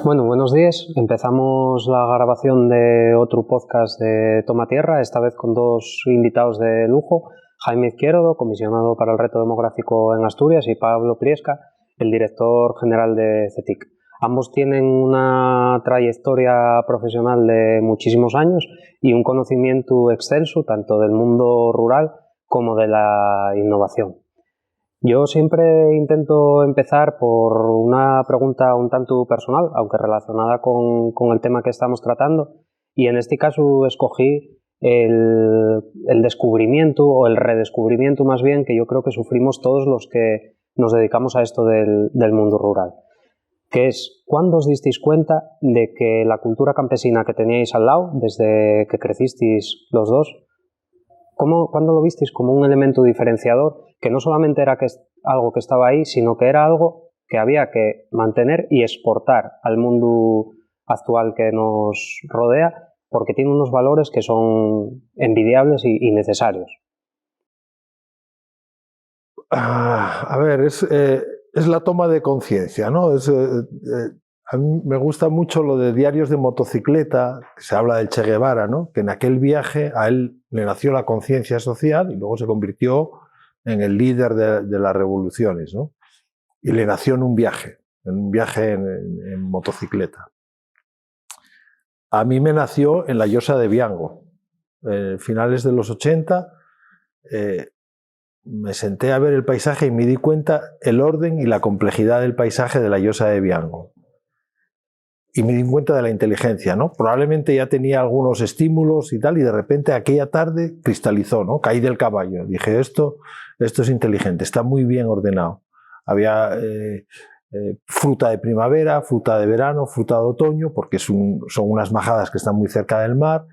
Bueno, buenos días. Empezamos la grabación de otro podcast de Toma Tierra, esta vez con dos invitados de lujo, Jaime Izquierdo, comisionado para el reto demográfico en Asturias, y Pablo Priesca, el director general de CETIC. Ambos tienen una trayectoria profesional de muchísimos años y un conocimiento extenso tanto del mundo rural como de la innovación. Yo siempre intento empezar por una pregunta un tanto personal, aunque relacionada con el tema que estamos tratando, y en este caso escogí el descubrimiento o el redescubrimiento más bien que yo creo que sufrimos todos los que nos dedicamos a esto del mundo rural, que es ¿cuándo os disteis cuenta de que la cultura campesina que teníais al lado, desde que crecisteis los dos, ¿cuándo lo visteis como un elemento diferenciador, que no solamente era algo que estaba ahí, sino que era algo que había que mantener y exportar al mundo actual que nos rodea, porque tiene unos valores que son envidiables y necesarios? A ver, es la toma de conciencia, ¿no? A mí me gusta mucho lo de Diarios de motocicleta, que se habla del Che Guevara, ¿no? Que en aquel viaje a él le nació la conciencia social y luego se convirtió en el líder de las revoluciones, ¿no? Y le nació en un viaje en motocicleta. A mí me nació en la Llosa de Viango. Finales de los 80, me senté a ver el paisaje y me di cuenta el orden y la complejidad del paisaje de la Llosa de Viango. Y me di cuenta de la inteligencia, ¿no? Probablemente ya tenía algunos estímulos y tal, y de repente aquella tarde cristalizó, ¿no? Caí del caballo. Dije, esto es inteligente, está muy bien ordenado. Había fruta de primavera, fruta de verano, fruta de otoño, porque son unas majadas que están muy cerca del mar,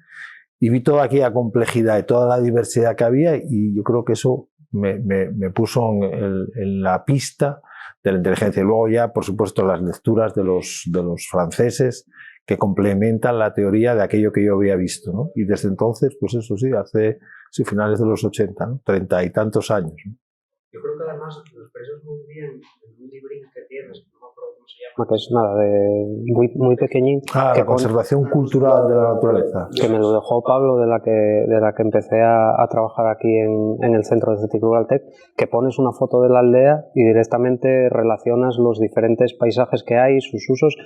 y vi toda aquella complejidad y toda la diversidad que había, y yo creo que eso me puso en la pista de la inteligencia. Y luego ya, por supuesto, las lecturas de los franceses que complementan la teoría de aquello que yo había visto, ¿no? Y desde entonces, pues eso sí, hace finales de los 80, ¿no? 30 y tantos años, ¿no? Yo creo que además lo expresas muy bien en un librín que tienes, que no me acuerdo cómo se llama, que es nada, de muy pequeñín. La conservación cultural de la naturaleza. Que me lo dejó Pablo, de la que empecé a trabajar aquí en el centro de CETIC Rural Tech, que pones una foto de la aldea y directamente relacionas los diferentes paisajes que hay, sus usos,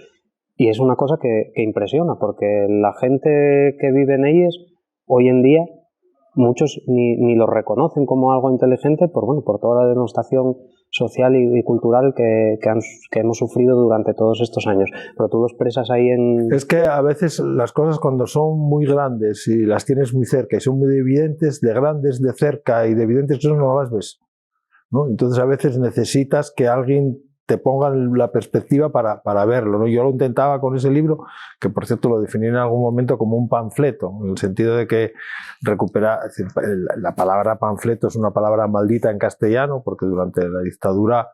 y es una cosa que impresiona, porque la gente que vive en ellas hoy en día, muchos ni lo reconocen como algo inteligente por toda la denostación social y cultural que hemos sufrido durante todos estos años. Pero tú lo expresas ahí en... Es que a veces las cosas, cuando son muy grandes y las tienes muy cerca y son muy evidentes, de grandes, de cerca y de evidentes, eso no las ves, ¿no? Entonces a veces necesitas que alguien te ponga la perspectiva para verlo, ¿no? Yo lo intentaba con ese libro, que por cierto lo definí en algún momento como un panfleto, en el sentido de que la palabra panfleto es una palabra maldita en castellano, porque durante la dictadura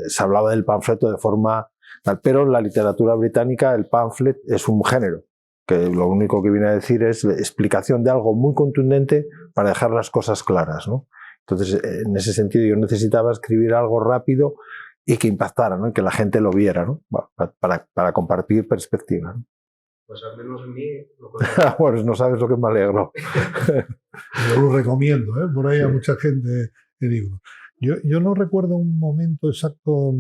se hablaba del panfleto de forma tal, pero en la literatura británica el pamphlet es un género, que lo único que viene a decir es explicación de algo muy contundente para dejar las cosas claras, ¿no? Entonces, en ese sentido, yo necesitaba escribir algo rápido y que impactara, ¿no? Y que la gente lo viera, ¿no? Para compartir perspectiva, ¿no? Pues al menos en mí... Bueno, no sabes lo que me alegro. Yo lo recomiendo, ¿eh? Por ahí a mucha gente el libro. Yo no recuerdo un momento exacto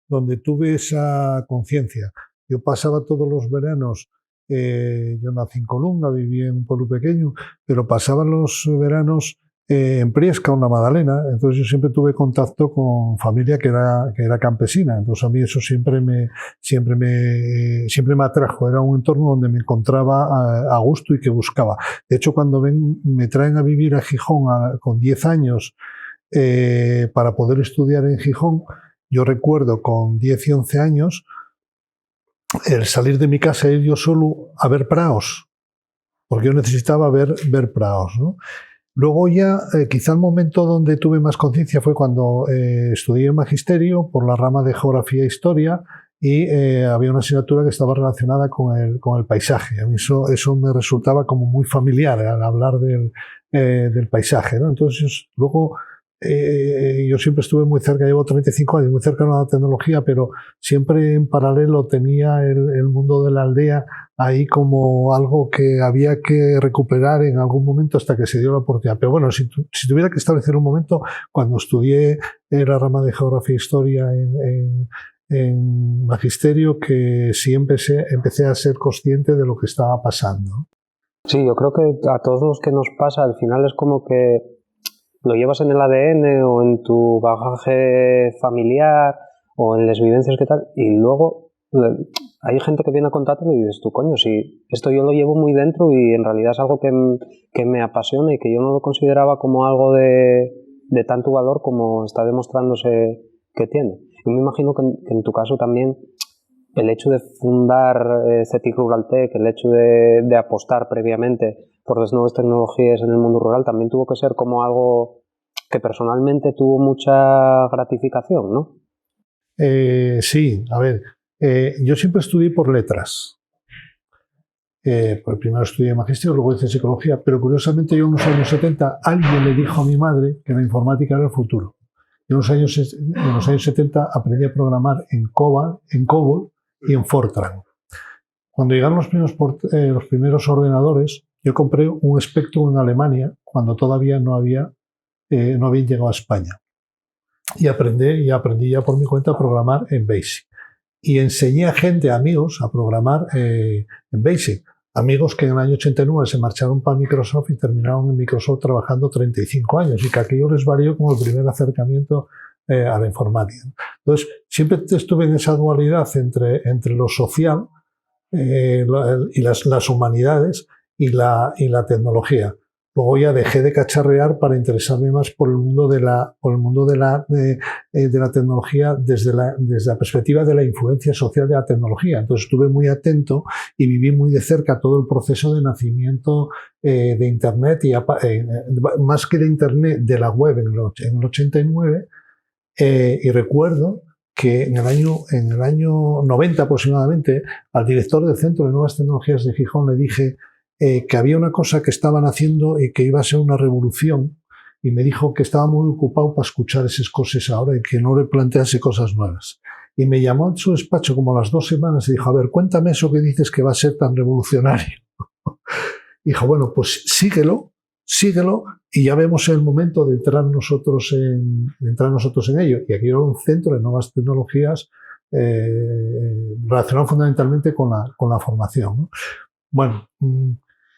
donde tuve esa conciencia. Yo pasaba todos los veranos, yo nací en Colunga, viví en un pueblo pequeño, pero pasaba los veranos en Priesca, una Madalena. Entonces yo siempre tuve contacto con familia que era campesina. Entonces a mí eso siempre me atrajo. Era un entorno donde me encontraba a gusto y que buscaba. De hecho, cuando me traen a vivir a Gijón con 10 años para poder estudiar en Gijón, yo recuerdo con 10 y 11 años el salir de mi casa e ir yo solo a ver praos, porque yo necesitaba ver praos, ¿no? Luego ya, quizá el momento donde tuve más conciencia fue cuando estudié magisterio por la rama de geografía e historia, y había una asignatura que estaba relacionada con el paisaje. A mí eso me resultaba como muy familiar al hablar del paisaje, ¿no? Entonces luego yo siempre estuve muy cerca, llevo 35 años, muy cercano a la tecnología, pero siempre en paralelo tenía el mundo de la aldea ahí como algo que había que recuperar en algún momento hasta que se dio la oportunidad. Pero bueno, si tuviera que establecer un momento, cuando estudié la rama de Geografía e Historia en Magisterio, que sí empecé a ser consciente de lo que estaba pasando. Sí, yo creo que a todos los que nos pasa, al final es como que lo llevas en el ADN o en tu bagaje familiar o en las vivencias que tal, y luego hay gente que viene a contártelo y dices tú, coño, si esto yo lo llevo muy dentro y en realidad es algo que me apasiona y que yo no lo consideraba como algo de tanto valor como está demostrándose que tiene. Yo me imagino que en tu caso también el hecho de fundar CETIC Ruraltec, el hecho de apostar previamente por las nuevas tecnologías en el mundo rural también tuvo que ser como algo que personalmente tuvo mucha gratificación, ¿no? Sí, a ver, yo siempre estudié por letras. Pues primero estudié magisterio, luego hice psicología, pero curiosamente yo en los años 70 alguien le dijo a mi madre que la informática era el futuro. Yo en los años 70 aprendí a programar en COBOL y en Fortran. Cuando llegaron los primeros ordenadores, yo compré un Spectrum en Alemania cuando todavía no habían llegado a España. Y aprendí ya por mi cuenta a programar en BASIC. Y enseñé a amigos, a programar en BASIC. Amigos que en el año 89 se marcharon para Microsoft y terminaron en Microsoft trabajando 35 años y que aquello les valió como el primer acercamiento a la informática. Entonces, siempre estuve en esa dualidad entre lo social y las humanidades y la tecnología. Luego ya dejé de cacharrear para interesarme más por el mundo de la tecnología desde la perspectiva de la influencia social de la tecnología. Entonces estuve muy atento y viví muy de cerca todo el proceso de nacimiento de Internet y más que de Internet, de la web en el 89. Y recuerdo que en el año 90 aproximadamente al director del Centro de Nuevas Tecnologías de Gijón le dije que había una cosa que estaban haciendo y que iba a ser una revolución, y me dijo que estaba muy ocupado para escuchar esas cosas ahora y que no le plantease cosas nuevas. Y me llamó a su despacho como a las 2 semanas y dijo, a ver, cuéntame eso que dices que va a ser tan revolucionario. Dijo, bueno, pues síguelo y ya vemos el momento de entrar nosotros en ello. Y aquí era un centro de nuevas tecnologías relacionado fundamentalmente con la formación, ¿no? Bueno,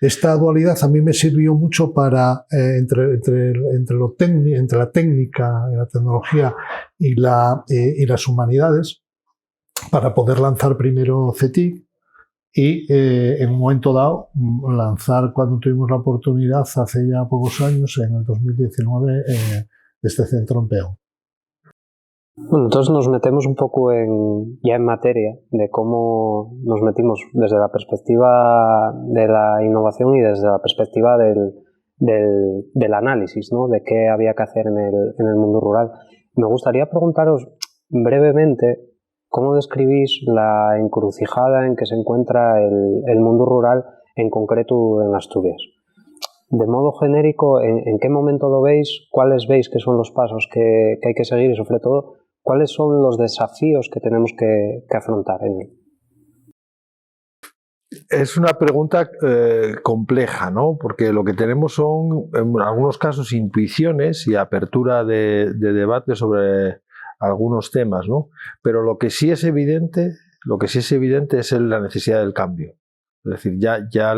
esta dualidad a mí me sirvió mucho para, entre la técnica, la tecnología y las humanidades, para poder lanzar primero CETIC y en un momento dado lanzar, cuando tuvimos la oportunidad, hace ya pocos años, en el 2019, este centro en Peón. Bueno, entonces nos metemos un poco ya en materia de cómo nos metimos desde la perspectiva de la innovación y desde la perspectiva del análisis, ¿no? De qué había que hacer en el mundo rural. Me gustaría preguntaros brevemente cómo describís la encrucijada en que se encuentra el mundo rural, en concreto en Asturias. De modo genérico, ¿en qué momento lo veis? ¿Cuáles veis que son los pasos que hay que seguir? Y sobre todo, ¿cuáles son los desafíos que tenemos que afrontar en él? Es una pregunta compleja, ¿no? Porque lo que tenemos son, en algunos casos, intuiciones y apertura de debate sobre algunos temas, ¿no? Pero lo que sí es evidente es la necesidad del cambio. Es decir, ya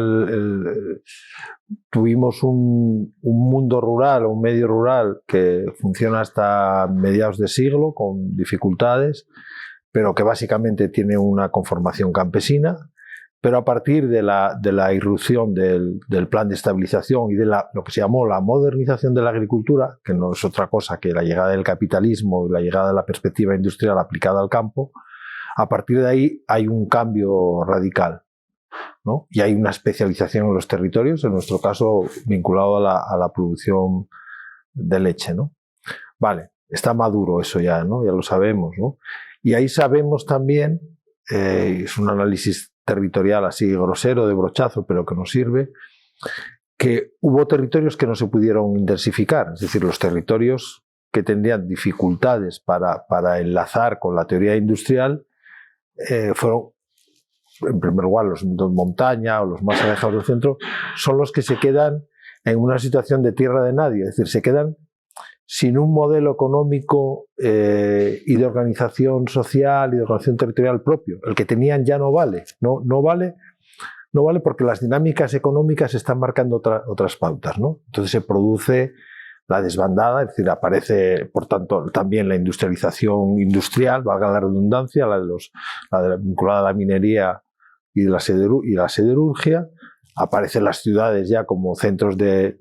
tuvimos un mundo rural, un medio rural que funciona hasta mediados de siglo con dificultades, pero que básicamente tiene una conformación campesina. Pero a partir de la irrupción del plan de estabilización y de lo que se llamó la modernización de la agricultura, que no es otra cosa que la llegada del capitalismo y la llegada de la perspectiva industrial aplicada al campo, a partir de ahí hay un cambio radical, ¿no? Y hay una especialización en los territorios, en nuestro caso vinculado a la producción de leche, ¿no? Vale, está maduro eso ya, ¿no? Ya lo sabemos, ¿no? Y ahí sabemos también, es un análisis territorial así grosero, de brochazo, pero que nos sirve, que hubo territorios que no se pudieron intensificar, es decir, los territorios que tendrían dificultades para enlazar con la teoría industrial fueron, en primer lugar, los de montaña o los más alejados del centro, son los que se quedan en una situación de tierra de nadie, es decir, se quedan sin un modelo económico y de organización social y de organización territorial propio. El que tenían ya no vale, no vale porque las dinámicas económicas están marcando otras pautas, ¿no? Entonces se produce la desbandada, es decir, aparece, por tanto, también la industrialización industrial, valga la redundancia, vinculada a la minería y la siderurgia. Aparecen las ciudades ya como centros de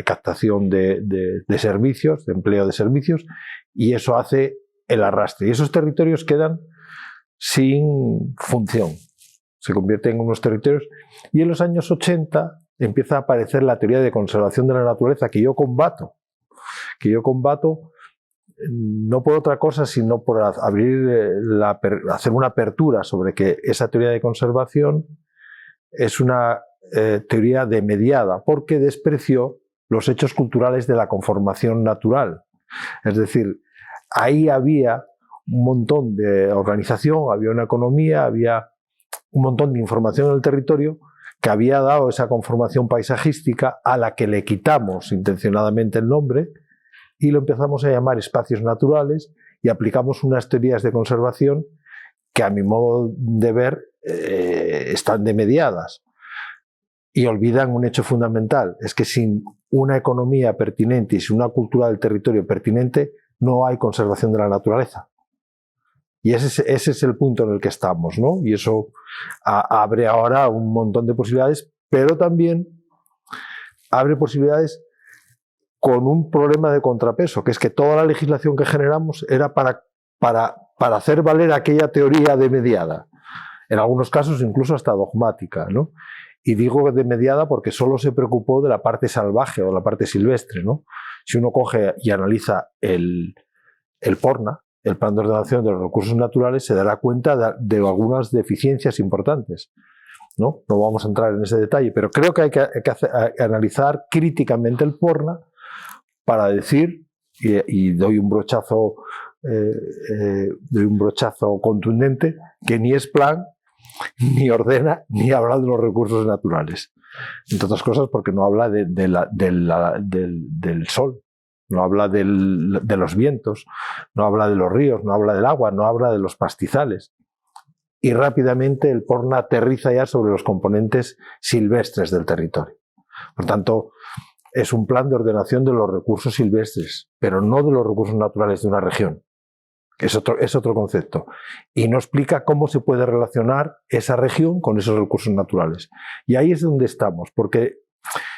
captación de servicios, de empleo de servicios, y eso hace el arrastre. Y esos territorios quedan sin función, se convierten en unos territorios. Y en los años 80 empieza a aparecer la teoría de conservación de la naturaleza que yo combato no por otra cosa, sino por hacer una apertura sobre que esa teoría de conservación es una teoría demediada, porque despreció los hechos culturales de la conformación natural. Es decir, ahí había un montón de organización, había una economía, había un montón de información en el territorio que había dado esa conformación paisajística a la que le quitamos intencionadamente el nombre y lo empezamos a llamar espacios naturales y aplicamos unas teorías de conservación que a mi modo de ver están demediadas y olvidan un hecho fundamental, es que sin una economía pertinente y sin una cultura del territorio pertinente no hay conservación de la naturaleza. Y ese es el punto en el que estamos, ¿no? Y eso abre ahora un montón de posibilidades, pero también abre posibilidades con un problema de contrapeso, que es que toda la legislación que generamos era para hacer valer aquella teoría demediada. En algunos casos incluso hasta dogmática, ¿no? Y digo demediada porque solo se preocupó de la parte salvaje o la parte silvestre, ¿no? Si uno coge y analiza el PORNA, el Plan de Ordenación de los Recursos Naturales, se dará cuenta de algunas deficiencias importantes, ¿no? No vamos a entrar en ese detalle, pero creo que hay que analizar críticamente el PORNA para decir, y doy un brochazo contundente, que ni es plan, ni ordena, ni habla de los recursos naturales. Entre otras cosas porque no habla del sol, no habla de los vientos, no habla de los ríos, no habla del agua, no habla de los pastizales. Y rápidamente el PORNA aterriza ya sobre los componentes silvestres del territorio. Por tanto, es un plan de ordenación de los recursos silvestres, pero no de los recursos naturales de una región. Es otro concepto. Y no explica cómo se puede relacionar esa región con esos recursos naturales. Y ahí es donde estamos, porque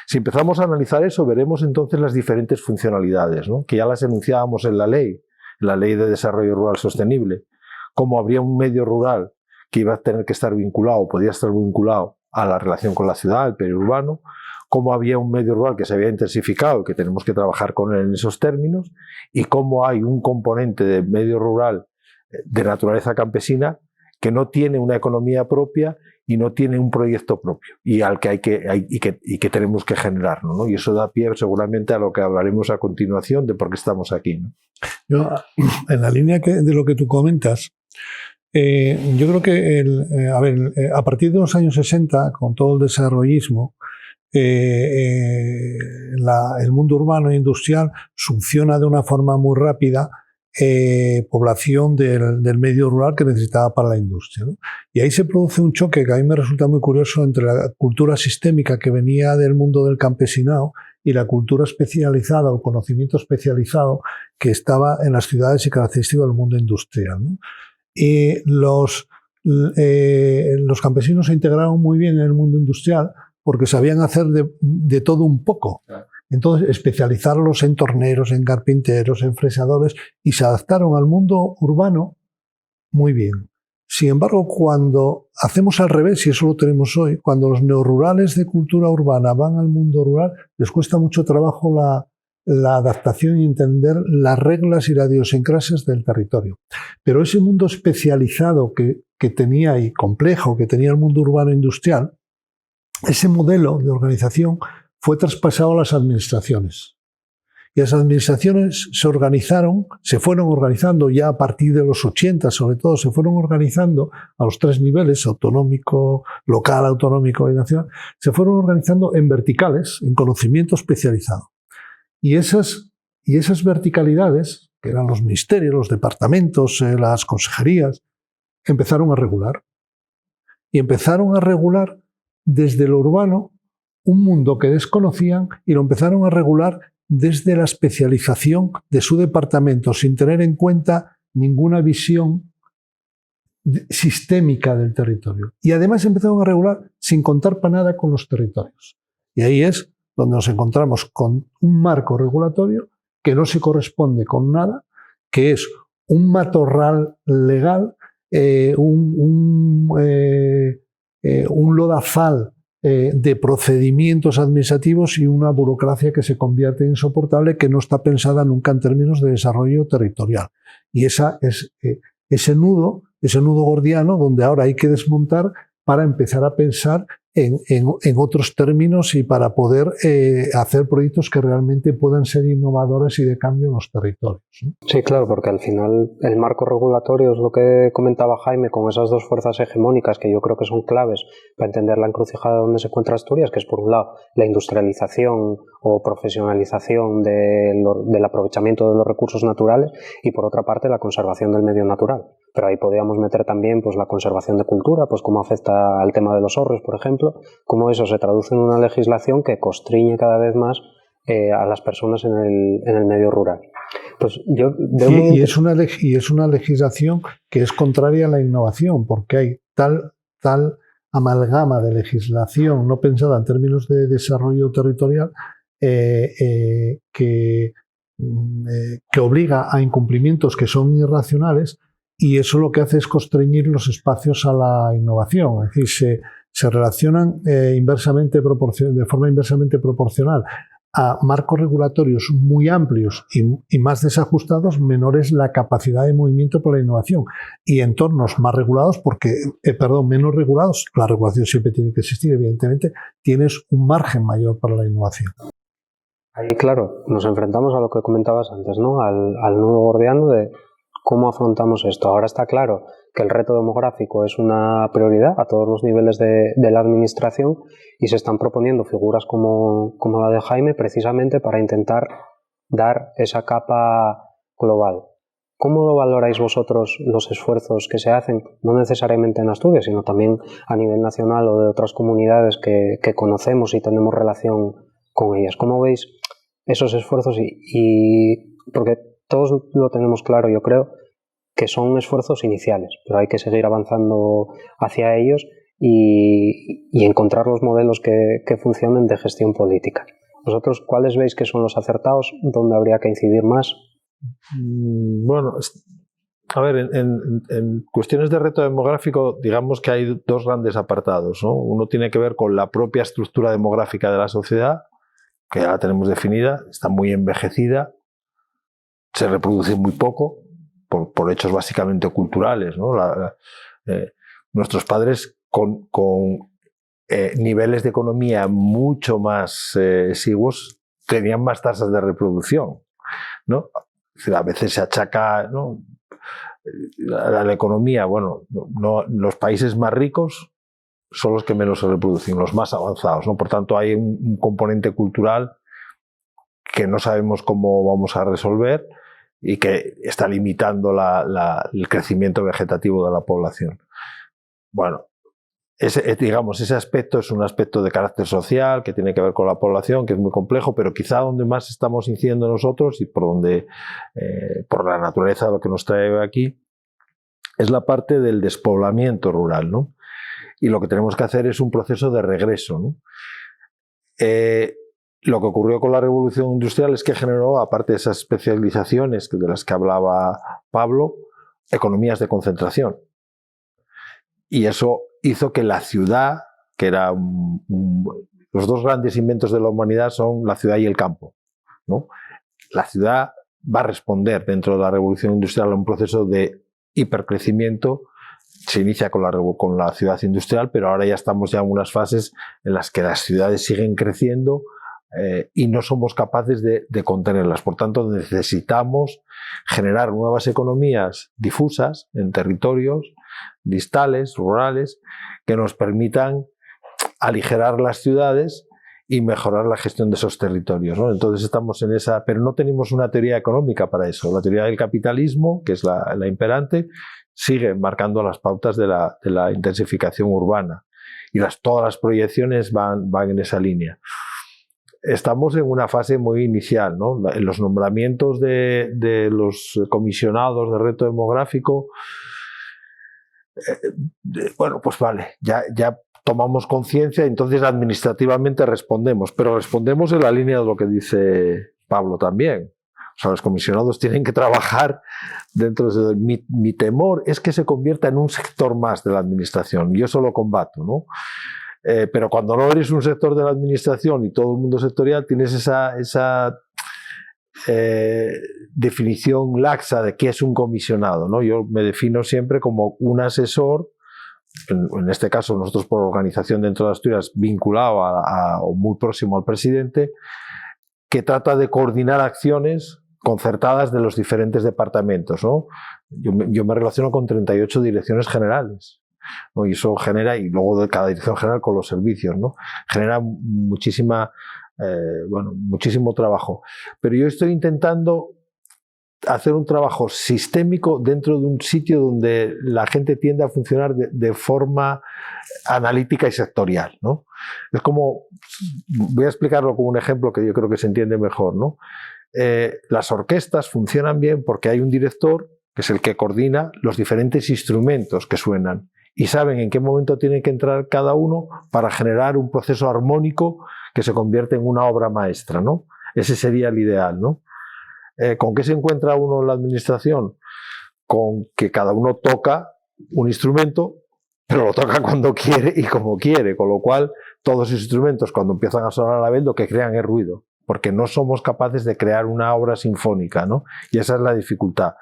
si empezamos a analizar eso, veremos entonces las diferentes funcionalidades, ¿no? Que ya las enunciábamos en la Ley de Desarrollo Rural Sostenible, cómo habría un medio rural que iba a tener que estar vinculado, podía estar vinculado a la relación con la ciudad, el periurbano, cómo había un medio rural que se había intensificado y que tenemos que trabajar con él en esos términos, y cómo hay un componente de medio rural de naturaleza campesina que no tiene una economía propia y no tiene un proyecto propio y al que que tenemos que generarlo, ¿no? Y eso da pie seguramente a lo que hablaremos a continuación de por qué estamos aquí, ¿no? Yo, en la línea de lo que tú comentas, yo creo que a partir de los años 60, con todo el desarrollismo, el mundo urbano e industrial succiona de una forma muy rápida población del medio rural que necesitaba para la industria, ¿no? Y ahí se produce un choque que a mí me resulta muy curioso entre la cultura sistémica que venía del mundo del campesinado y la cultura especializada o el conocimiento especializado que estaba en las ciudades y característico del mundo industrial, ¿no? Y los campesinos se integraron muy bien en el mundo industrial porque sabían hacer de todo un poco. Entonces, especializarlos en torneros, en carpinteros, en fresadores, y se adaptaron al mundo urbano muy bien. Sin embargo, cuando hacemos al revés, y eso lo tenemos hoy, cuando los neorurales de cultura urbana van al mundo rural, les cuesta mucho trabajo la adaptación y entender las reglas y las idiosincrasias del territorio. Pero ese mundo especializado que tenía y complejo que tenía el mundo urbano industrial, ese modelo de organización fue traspasado a las administraciones. Y las administraciones se fueron organizando ya a partir de los 80, sobre todo, se fueron organizando a los 3 niveles, autonómico, local, autonómico y nacional, se fueron organizando en verticales, en conocimiento especializado. Y esas verticalidades, que eran los ministerios, los departamentos, las consejerías, empezaron a regular. Y empezaron a regular desde lo urbano un mundo que desconocían y lo empezaron a regular desde la especialización de su departamento, sin tener en cuenta ninguna visión sistémica del territorio. Y además empezaron a regular sin contar para nada con los territorios. Y ahí es donde nos encontramos con un marco regulatorio que no se corresponde con nada, que es un matorral legal, un lodazal de procedimientos administrativos y una burocracia que se convierte en insoportable, que no está pensada nunca en términos de desarrollo territorial. Y ese nudo gordiano donde ahora hay que desmontar para empezar a pensar en otros términos y para poder hacer proyectos que realmente puedan ser innovadores y de cambio en los territorios, ¿no? Sí, claro, porque al final el marco regulatorio es lo que comentaba Jaime, con esas dos fuerzas hegemónicas que yo creo que son claves para entender la encrucijada donde se encuentra Asturias, que es por un lado la industrialización o profesionalización del aprovechamiento de los recursos naturales y por otra parte la conservación del medio natural. Pero ahí podríamos meter también pues, la conservación de cultura, pues cómo afecta al tema de los horros, por ejemplo, cómo eso se traduce en una legislación que constriñe cada vez más a las personas en el medio rural. Pues yo y es una legislación que es contraria a la innovación, porque hay tal amalgama de legislación no pensada en términos de desarrollo territorial que obliga a incumplimientos que son irracionales, y eso lo que hace es constreñir los espacios a la innovación. Es decir, se relacionan de forma inversamente proporcional a marcos regulatorios muy amplios y más desajustados, menor es la capacidad de movimiento por la innovación. Y entornos más regulados, menos regulados, la regulación siempre tiene que existir, evidentemente, tienes un margen mayor para la innovación. Ahí, claro, nos enfrentamos a lo que comentabas antes, ¿no? Al nudo gordiano de cómo afrontamos esto. Ahora está claro que el reto demográfico es una prioridad a todos los niveles de la administración y se están proponiendo figuras como la de Jaime precisamente para intentar dar esa capa global. ¿Cómo lo valoráis vosotros los esfuerzos que se hacen, no necesariamente en Asturias, sino también a nivel nacional o de otras comunidades que conocemos y tenemos relación con ellas? ¿Cómo veis esos esfuerzos? Y porque todos lo tenemos claro, yo creo, que son esfuerzos iniciales, pero hay que seguir avanzando hacia ellos y encontrar los modelos que funcionen de gestión política. ¿Vosotros cuáles veis que son los acertados? ¿Dónde habría que incidir más? Bueno, a ver, en cuestiones de reto demográfico, digamos que hay dos grandes apartados, ¿no? Uno tiene que ver con la propia estructura demográfica de la sociedad, que ya la tenemos definida, está muy envejecida, se reproduce muy poco, por hechos básicamente culturales, ¿no? Nuestros padres con niveles de economía mucho más exiguos tenían más tasas de reproducción, ¿no? A veces se achaca, ¿no?, a la economía, bueno, los países más ricos son los que menos se reproducen, los más avanzados, ¿no? Por tanto, hay un componente cultural que no sabemos cómo vamos a resolver y que está limitando el crecimiento vegetativo de la población. Bueno, ese aspecto es un aspecto de carácter social que tiene que ver con la población, que es muy complejo, pero quizá donde más estamos incidiendo nosotros y por la naturaleza de lo que nos trae aquí, es la parte del despoblamiento rural, ¿no? Y lo que tenemos que hacer es un proceso de regreso, ¿no? Lo que ocurrió con la revolución industrial es que generó, aparte de esas especializaciones de las que hablaba Pablo, economías de concentración. Y eso hizo que la ciudad, que era los dos grandes inventos de la humanidad son la ciudad y el campo, ¿no? La ciudad va a responder dentro de la revolución industrial a un proceso de hipercrecimiento. Se inicia con la ciudad industrial, pero ahora ya estamos en unas fases en las que las ciudades siguen creciendo y no somos capaces de contenerlas. Por tanto, necesitamos generar nuevas economías difusas en territorios distales, rurales, que nos permitan aligerar las ciudades y mejorar la gestión de esos territorios, ¿no? Entonces estamos en esa, pero no tenemos una teoría económica para eso. La teoría del capitalismo, que es la imperante, sigue marcando las pautas de la intensificación urbana y todas las proyecciones van en esa línea. Estamos en una fase muy inicial, ¿no? En los nombramientos de los comisionados de reto demográfico, bueno, pues vale, ya tomamos conciencia y entonces administrativamente respondemos, pero respondemos en la línea de lo que dice Pablo también. O sea, los comisionados tienen que trabajar dentro de... Mi temor es que se convierta en un sector más de la administración, y yo eso lo combato, ¿no? Pero cuando no eres un sector de la administración y todo el mundo sectorial, tienes esa definición laxa de qué es un comisionado, ¿no? Yo me defino siempre como un asesor, en este caso nosotros por organización dentro de Asturias, vinculado o muy próximo al presidente, que trata de coordinar acciones concertadas de los diferentes departamentos, ¿no? Yo me relaciono con 38 direcciones generales, ¿no? Y eso genera, y luego de cada dirección general con los servicios, ¿no? Genera muchísimo trabajo. Pero yo estoy intentando hacer un trabajo sistémico dentro de un sitio donde la gente tiende a funcionar de forma analítica y sectorial, ¿no? Es como, voy a explicarlo con un ejemplo que yo creo que se entiende mejor, ¿no? Las orquestas funcionan bien porque hay un director que es el que coordina los diferentes instrumentos que suenan y saben en qué momento tiene que entrar cada uno para generar un proceso armónico que se convierte en una obra maestra, ¿no? Ese sería el ideal, ¿no? ¿Con qué se encuentra uno en la administración? Con que cada uno toca un instrumento, pero lo toca cuando quiere y como quiere, con lo cual todos esos instrumentos cuando empiezan a sonar a la vez lo que crean es ruido, porque no somos capaces de crear una obra sinfónica, ¿no? Y esa es la dificultad.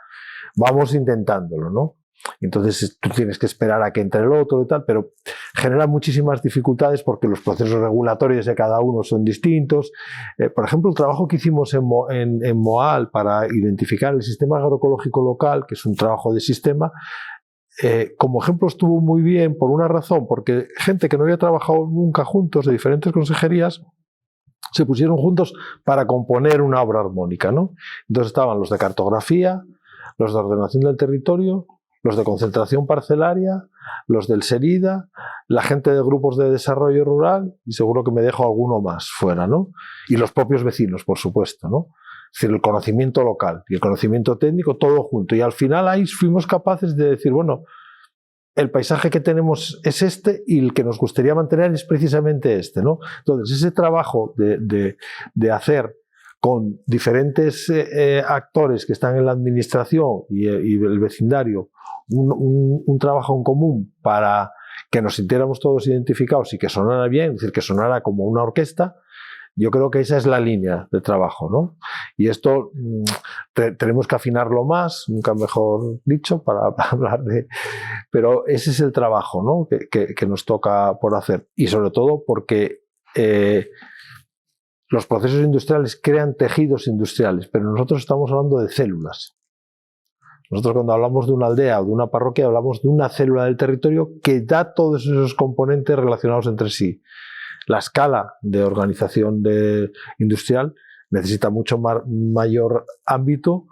Vamos intentándolo, ¿no? Entonces tú tienes que esperar a que entre el otro y tal, pero genera muchísimas dificultades porque los procesos regulatorios de cada uno son distintos. Por ejemplo, el trabajo que hicimos en MOAL para identificar el sistema agroecológico local, que es un trabajo de sistema, como ejemplo estuvo muy bien por una razón, porque gente que no había trabajado nunca juntos de diferentes consejerías se pusieron juntos para componer una obra armónica, ¿no? Entonces estaban los de cartografía, los de ordenación del territorio, los de concentración parcelaria, los del SERIDA, la gente de grupos de desarrollo rural, y seguro que me dejo alguno más fuera, ¿no? Y los propios vecinos, por supuesto, ¿no? Es decir, el conocimiento local y el conocimiento técnico, todo junto. Y al final ahí fuimos capaces de decir, bueno, el paisaje que tenemos es este y el que nos gustaría mantener es precisamente este, ¿no? Entonces, ese trabajo de hacer con diferentes actores que están en la administración y el vecindario un trabajo en común para que nos sintiéramos todos identificados y que sonara bien, es decir, que sonara como una orquesta, yo creo que esa es la línea de trabajo, ¿no? Y esto tenemos que afinarlo más, nunca mejor dicho, para hablar de... Pero ese es el trabajo, ¿no? que nos toca por hacer. Y sobre todo porque los procesos industriales crean tejidos industriales, pero nosotros estamos hablando de células. Nosotros cuando hablamos de una aldea o de una parroquia hablamos de una célula del territorio que da todos esos componentes relacionados entre sí. La escala de organización industrial necesita mucho mayor ámbito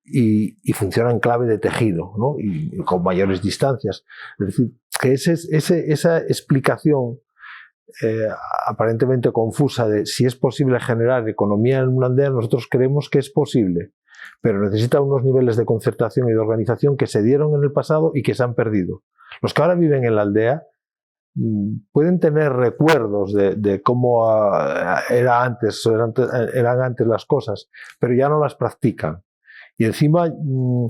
y funciona en clave de tejido, ¿no? Y con mayores distancias. Es decir, que esa explicación aparentemente confusa de si es posible generar economía en una aldea, nosotros creemos que es posible, pero necesita unos niveles de concertación y de organización que se dieron en el pasado y que se han perdido. Los que ahora viven en la aldea pueden tener recuerdos de cómo eran antes las cosas, pero ya no las practican. Y encima, en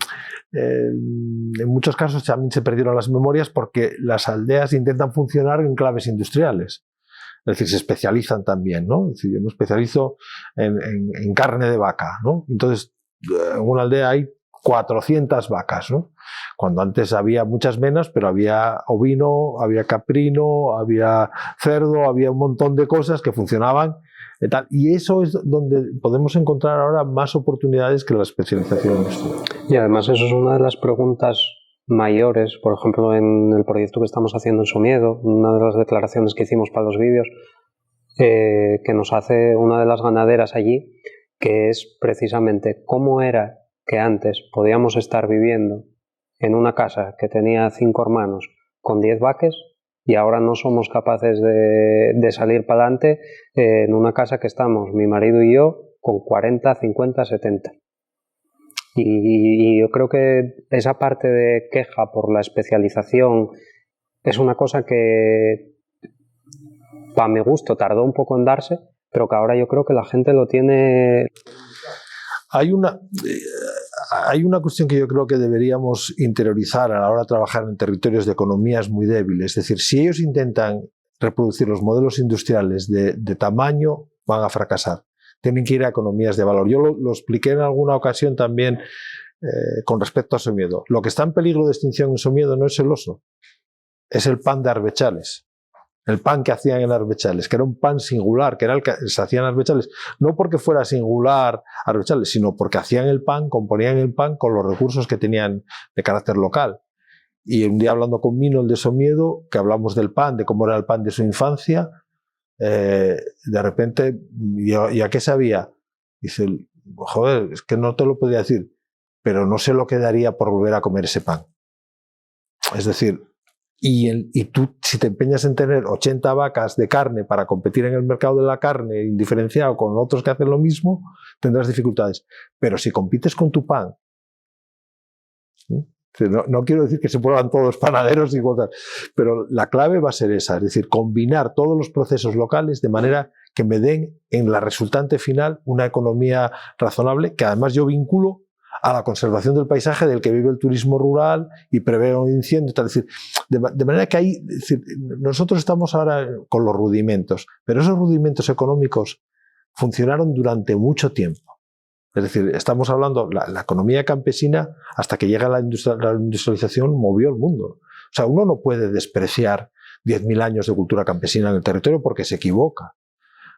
muchos casos también se perdieron las memorias porque las aldeas intentan funcionar en claves industriales. Es decir, se especializan también, ¿no? Es decir, yo me especializo en carne de vaca, ¿no? Entonces, en una aldea hay 400 vacas, ¿no? Cuando antes había muchas menos, pero había ovino, había caprino, había cerdo, había un montón de cosas que funcionaban tal. Y eso es donde podemos encontrar ahora más oportunidades que la especialización en estudio. Y además eso es una de las preguntas mayores, por ejemplo, en el proyecto que estamos haciendo en Somiedo, una de las declaraciones que hicimos para los vídeos, que nos hace una de las ganaderas allí, que es precisamente cómo era que antes podíamos estar viviendo en una casa que tenía 5 hermanos con 10 vacas y ahora no somos capaces de salir para adelante en una casa que estamos, mi marido y yo, con 40, 50, 70. Y yo creo que esa parte de queja por la especialización es una cosa que, para mi gusto, tardó un poco en darse, pero que ahora yo creo que la gente lo tiene. Hay una cuestión que yo creo que deberíamos interiorizar a la hora de trabajar en territorios de economías muy débiles. Es decir, si ellos intentan reproducir los modelos industriales de tamaño, van a fracasar. Tienen que ir a economías de valor. Yo lo expliqué en alguna ocasión también con respecto a Somiedo. Lo que está en peligro de extinción en Somiedo no es el oso, es el pan de Arbechales. El pan que hacían en Arbechales, que era un pan singular, que era el que se hacía en Arbechales, no porque fuera singular Arbechales, sino porque hacían el pan, componían el pan con los recursos que tenían de carácter local. Y un día hablando con Mino, el de Somiedo, que hablamos del pan, de cómo era el pan de su infancia, de repente, ¿y a qué sabía? Dice, joder, es que no te lo podía decir, pero no sé lo que daría por volver a comer ese pan. Es decir, y tú, si te empeñas en tener 80 vacas de carne para competir en el mercado de la carne indiferenciado con otros que hacen lo mismo, tendrás dificultades. Pero si compites con tu pan, no quiero decir que se vuelvan todos panaderos igual, pero la clave va a ser esa, es decir, combinar todos los procesos locales de manera que me den en la resultante final una economía razonable, que además yo vinculo a la conservación del paisaje del que vive el turismo rural y prevé un incendio. Es decir, de manera que ahí, nosotros estamos ahora con los rudimentos, pero esos rudimentos económicos funcionaron durante mucho tiempo. Es decir, estamos hablando, la economía campesina, hasta que llega la industrialización, movió el mundo. O sea, uno no puede despreciar 10.000 años de cultura campesina en el territorio porque se equivoca,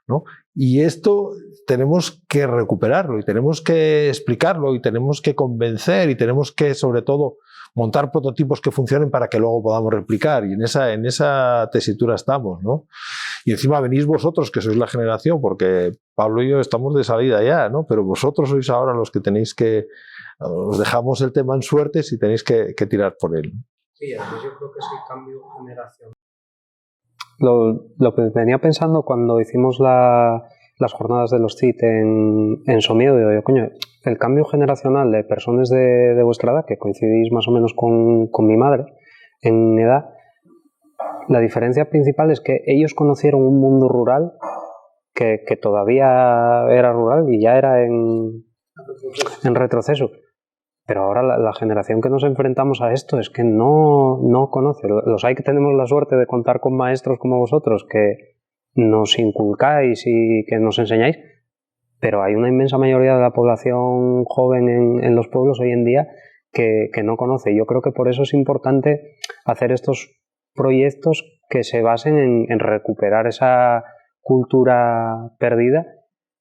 ¿no? Y esto tenemos que recuperarlo y tenemos que explicarlo y tenemos que convencer y tenemos que, sobre todo, montar prototipos que funcionen para que luego podamos replicar. Y en esa tesitura estamos, ¿no? Y encima venís vosotros, que sois la generación, porque Pablo y yo estamos de salida ya, ¿no? Pero vosotros sois ahora los que tenéis que... Os dejamos el tema en suertes y tenéis que tirar por él. Sí, además yo creo que es el cambio generacional. Lo que venía pensando cuando hicimos las jornadas de los CIT en Somiedo, digo yo, coño, el cambio generacional de personas de vuestra edad, que coincidís más o menos con mi madre en edad, la diferencia principal es que ellos conocieron un mundo rural que todavía era rural y ya era en retroceso. Pero ahora la generación que nos enfrentamos a esto es que no conoce. Los hay que tenemos la suerte de contar con maestros como vosotros que nos inculcáis y que nos enseñáis, pero hay una inmensa mayoría de la población joven en los pueblos hoy en día que no conoce. Yo creo que por eso es importante hacer estos proyectos que se basen en recuperar esa cultura perdida,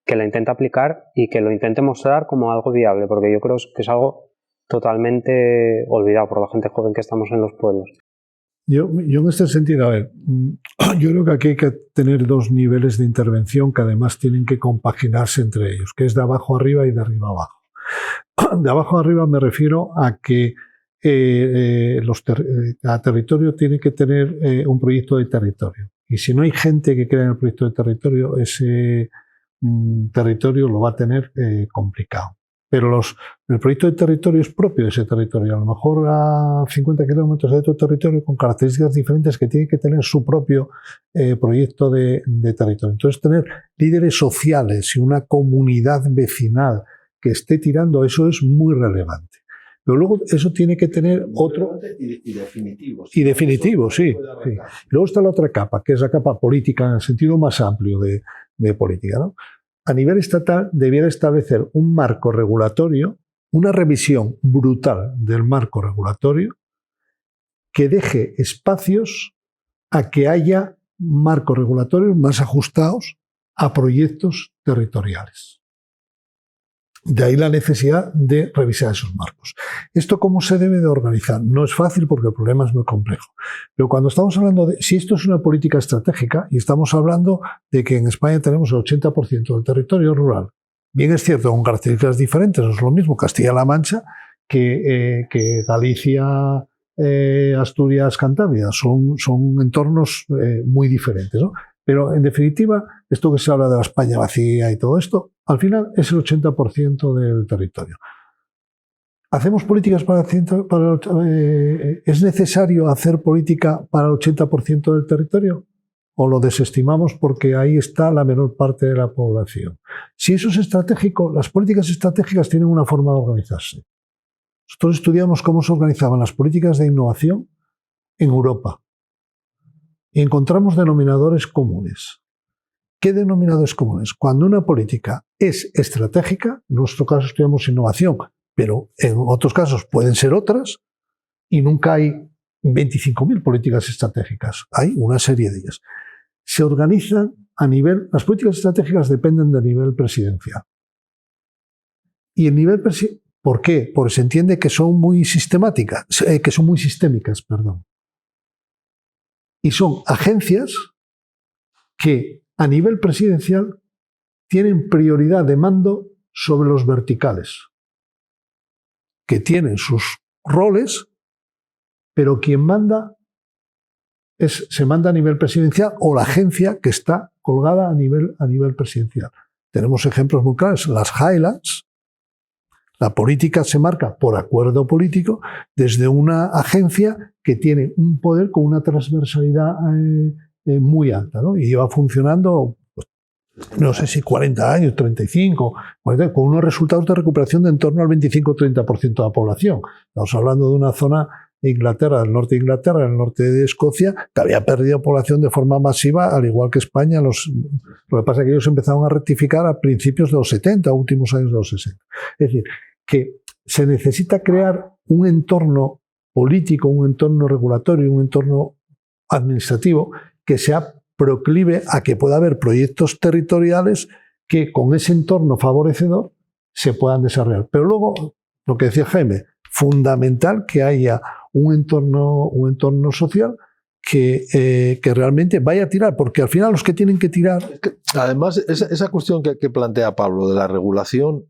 que la intente aplicar y que lo intente mostrar como algo viable, porque yo creo que es algo totalmente olvidado por la gente joven que estamos en los pueblos. Yo en este sentido, a ver, yo creo que aquí hay que tener dos niveles de intervención que además tienen que compaginarse entre ellos, que es de abajo arriba y de arriba abajo. De abajo arriba me refiero a que cada territorio tiene que tener un proyecto de territorio. Y si no hay gente que crea en el proyecto de territorio, ese territorio lo va a tener complicado. Pero el proyecto de territorio es propio de ese territorio. A lo mejor a 50 kilómetros de otro territorio con características diferentes que tiene que tener su propio proyecto de territorio. Entonces, tener líderes sociales y una comunidad vecinal que esté tirando, eso es muy relevante. Pero luego eso tiene que tener otro... Y definitivo. Y definitivo, sí. Y luego está la otra capa, que es la capa política en el sentido más amplio de política, ¿no? A nivel estatal debiera establecer un marco regulatorio, una revisión brutal del marco regulatorio que deje espacios a que haya marcos regulatorios más ajustados a proyectos territoriales. De ahí la necesidad de revisar esos marcos. ¿Esto cómo se debe de organizar? No es fácil porque el problema es muy complejo. Pero cuando estamos hablando de, si esto es una política estratégica, y estamos hablando de que en España tenemos el 80% del territorio rural, bien es cierto, con características diferentes, no es lo mismo Castilla-La Mancha que Galicia, Asturias, Cantabria, son entornos muy diferentes, ¿no? Pero, en definitiva, esto que se habla de la España vacía y todo esto, al final es el 80% del territorio. ¿Hacemos políticas ¿Es necesario hacer política para el 80% del territorio? ¿O lo desestimamos porque ahí está la menor parte de la población? Si eso es estratégico, las políticas estratégicas tienen una forma de organizarse. Nosotros estudiamos cómo se organizaban las políticas de innovación en Europa. Y encontramos denominadores comunes. ¿Qué denominadores comunes? Cuando una política es estratégica, en nuestro caso estudiamos innovación, pero en otros casos pueden ser otras, y nunca hay 25.000 políticas estratégicas. Hay una serie de ellas. Se organizan a nivel... Las políticas estratégicas dependen del nivel presidencial. Y el nivel presidencial... ¿Por qué? Porque se entiende que son muy sistémicas, perdón. Y son agencias que a nivel presidencial tienen prioridad de mando sobre los verticales, que tienen sus roles, pero quien manda se manda a nivel presidencial o la agencia que está colgada a nivel presidencial. Tenemos ejemplos muy claros. Las Highlands, la política se marca por acuerdo político desde una agencia que tiene un poder con una transversalidad muy alta, ¿no? Y lleva funcionando, pues, no sé si 40 años, 35, 40, con unos resultados de recuperación de en torno al 25-30% de la población. Estamos hablando de una zona de Inglaterra, del norte de Inglaterra, del norte de Escocia, que había perdido población de forma masiva, al igual que España. Lo que pasa es que ellos empezaron a rectificar a principios de los 70, últimos años de los 60. Es decir, que se necesita crear un entorno político, un entorno regulatorio, un entorno administrativo que sea proclive a que pueda haber proyectos territoriales que con ese entorno favorecedor se puedan desarrollar. Pero luego, lo que decía Jaime, fundamental que haya un entorno social que realmente vaya a tirar, porque al final los que tienen que tirar... Además, esa cuestión que plantea Pablo de la regulación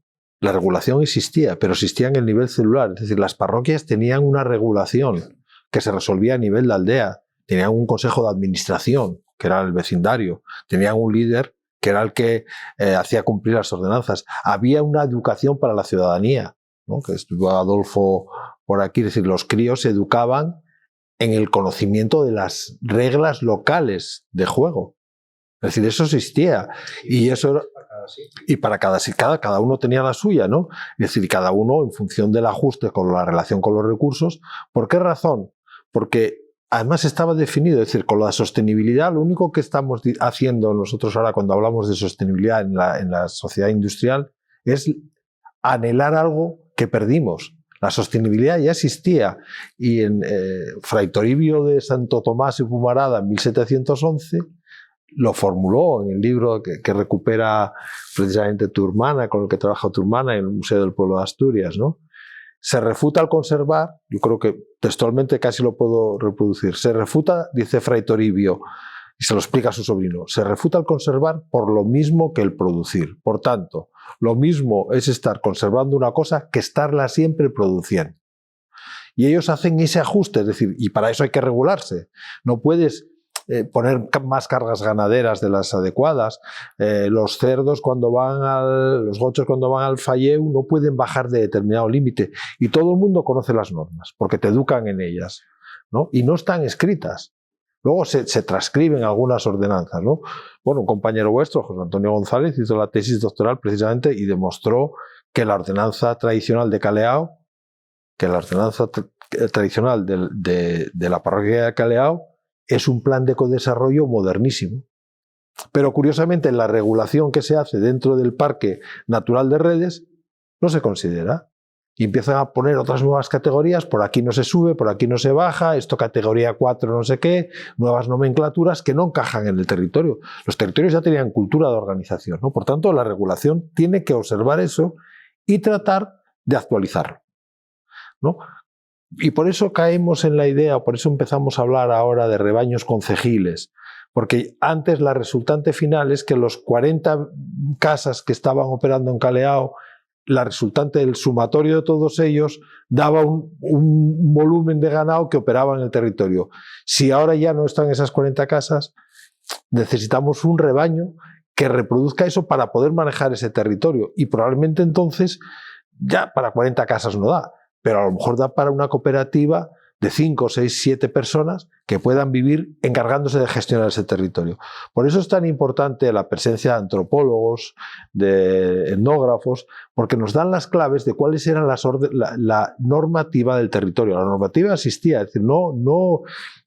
existía, pero existía en el nivel celular. Es decir, las parroquias tenían una regulación que se resolvía a nivel de aldea. Tenían un consejo de administración, que era el vecindario. Tenían un líder, que era el que hacía cumplir las ordenanzas. Había una educación para la ciudadanía, ¿no? Que estuvo Adolfo por aquí. Es decir, los críos se educaban en el conocimiento de las reglas locales de juego. Es decir, eso existía. Y eso era... Y para cada uno tenía la suya, ¿no? Es decir, cada uno en función del ajuste con la relación con los recursos. ¿Por qué razón? Porque además estaba definido, es decir, con la sostenibilidad, lo único que estamos haciendo nosotros ahora cuando hablamos de sostenibilidad en la sociedad industrial es anhelar algo que perdimos. La sostenibilidad ya existía y en Fray Toribio de Santo Tomás y Pumarada en 1711 lo formuló en el libro que recupera precisamente Turmana, con el que trabaja Turmana en el Museo del Pueblo de Asturias, ¿no? Se refuta al conservar, yo creo que textualmente casi lo puedo reproducir, se refuta, dice Fray Toribio, y se lo explica a su sobrino, se refuta al conservar por lo mismo que el producir. Por tanto, lo mismo es estar conservando una cosa que estarla siempre produciendo. Y ellos hacen ese ajuste, es decir, y para eso hay que regularse. No puedes poner más cargas ganaderas de las adecuadas. Los cerdos los gochos cuando van al falleu no pueden bajar de determinado límite. Y todo el mundo conoce las normas, porque te educan en ellas, ¿no? Y no están escritas. Luego se transcriben algunas ordenanzas, ¿no? Bueno, un compañero vuestro, José Antonio González, hizo la tesis doctoral precisamente y demostró que la ordenanza tradicional de Caleao, que la ordenanza tradicional de la parroquia de Caleao es un plan de codesarrollo modernísimo. Pero curiosamente en la regulación que se hace dentro del Parque Natural de Redes no se considera. y empiezan a poner otras nuevas categorías, por aquí no se sube, por aquí no se baja, esto categoría 4 no sé qué, nuevas nomenclaturas que no encajan en el territorio. Los territorios ya tenían cultura de organización, ¿no? Por tanto, la regulación tiene que observar eso y tratar de actualizarlo, ¿no? Y por eso caemos en la idea, por eso empezamos a hablar ahora de rebaños concejiles, porque antes la resultante final es que los 40 casas que estaban operando en Caleao, la resultante del sumatorio de todos ellos daba un volumen de ganado que operaba en el territorio. Si ahora ya no están esas 40 casas, necesitamos un rebaño que reproduzca eso para poder manejar ese territorio, y probablemente entonces ya para 40 casas no da, pero a lo mejor da para una cooperativa de 5, 6, 7 personas que puedan vivir encargándose de gestionar ese territorio. Por eso es tan importante la presencia de antropólogos, de etnógrafos, porque nos dan las claves de cuáles eran la normativa del territorio. La normativa existía, es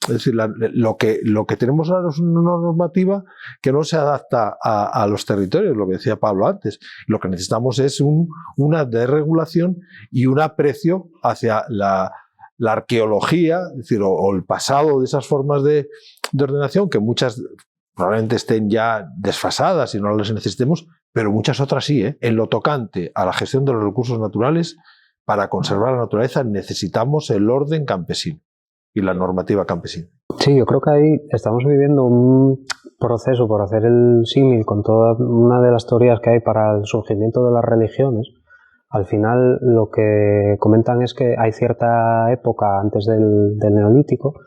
decir, lo que tenemos ahora es una normativa que no se adapta a los territorios, lo que decía Pablo antes. Lo que necesitamos es una desregulación y un aprecio hacia la arqueología, es decir, o el pasado de esas formas de ordenación, que muchas probablemente estén ya desfasadas y no las necesitemos, pero muchas otras sí, ¿eh? En lo tocante a la gestión de los recursos naturales, para conservar la naturaleza necesitamos el orden campesino y la normativa campesina. Sí, yo creo que ahí estamos viviendo un proceso, por hacer el símil con toda una de las teorías que hay para el surgimiento de las religiones. Al final lo que comentan es que hay cierta época antes del Neolítico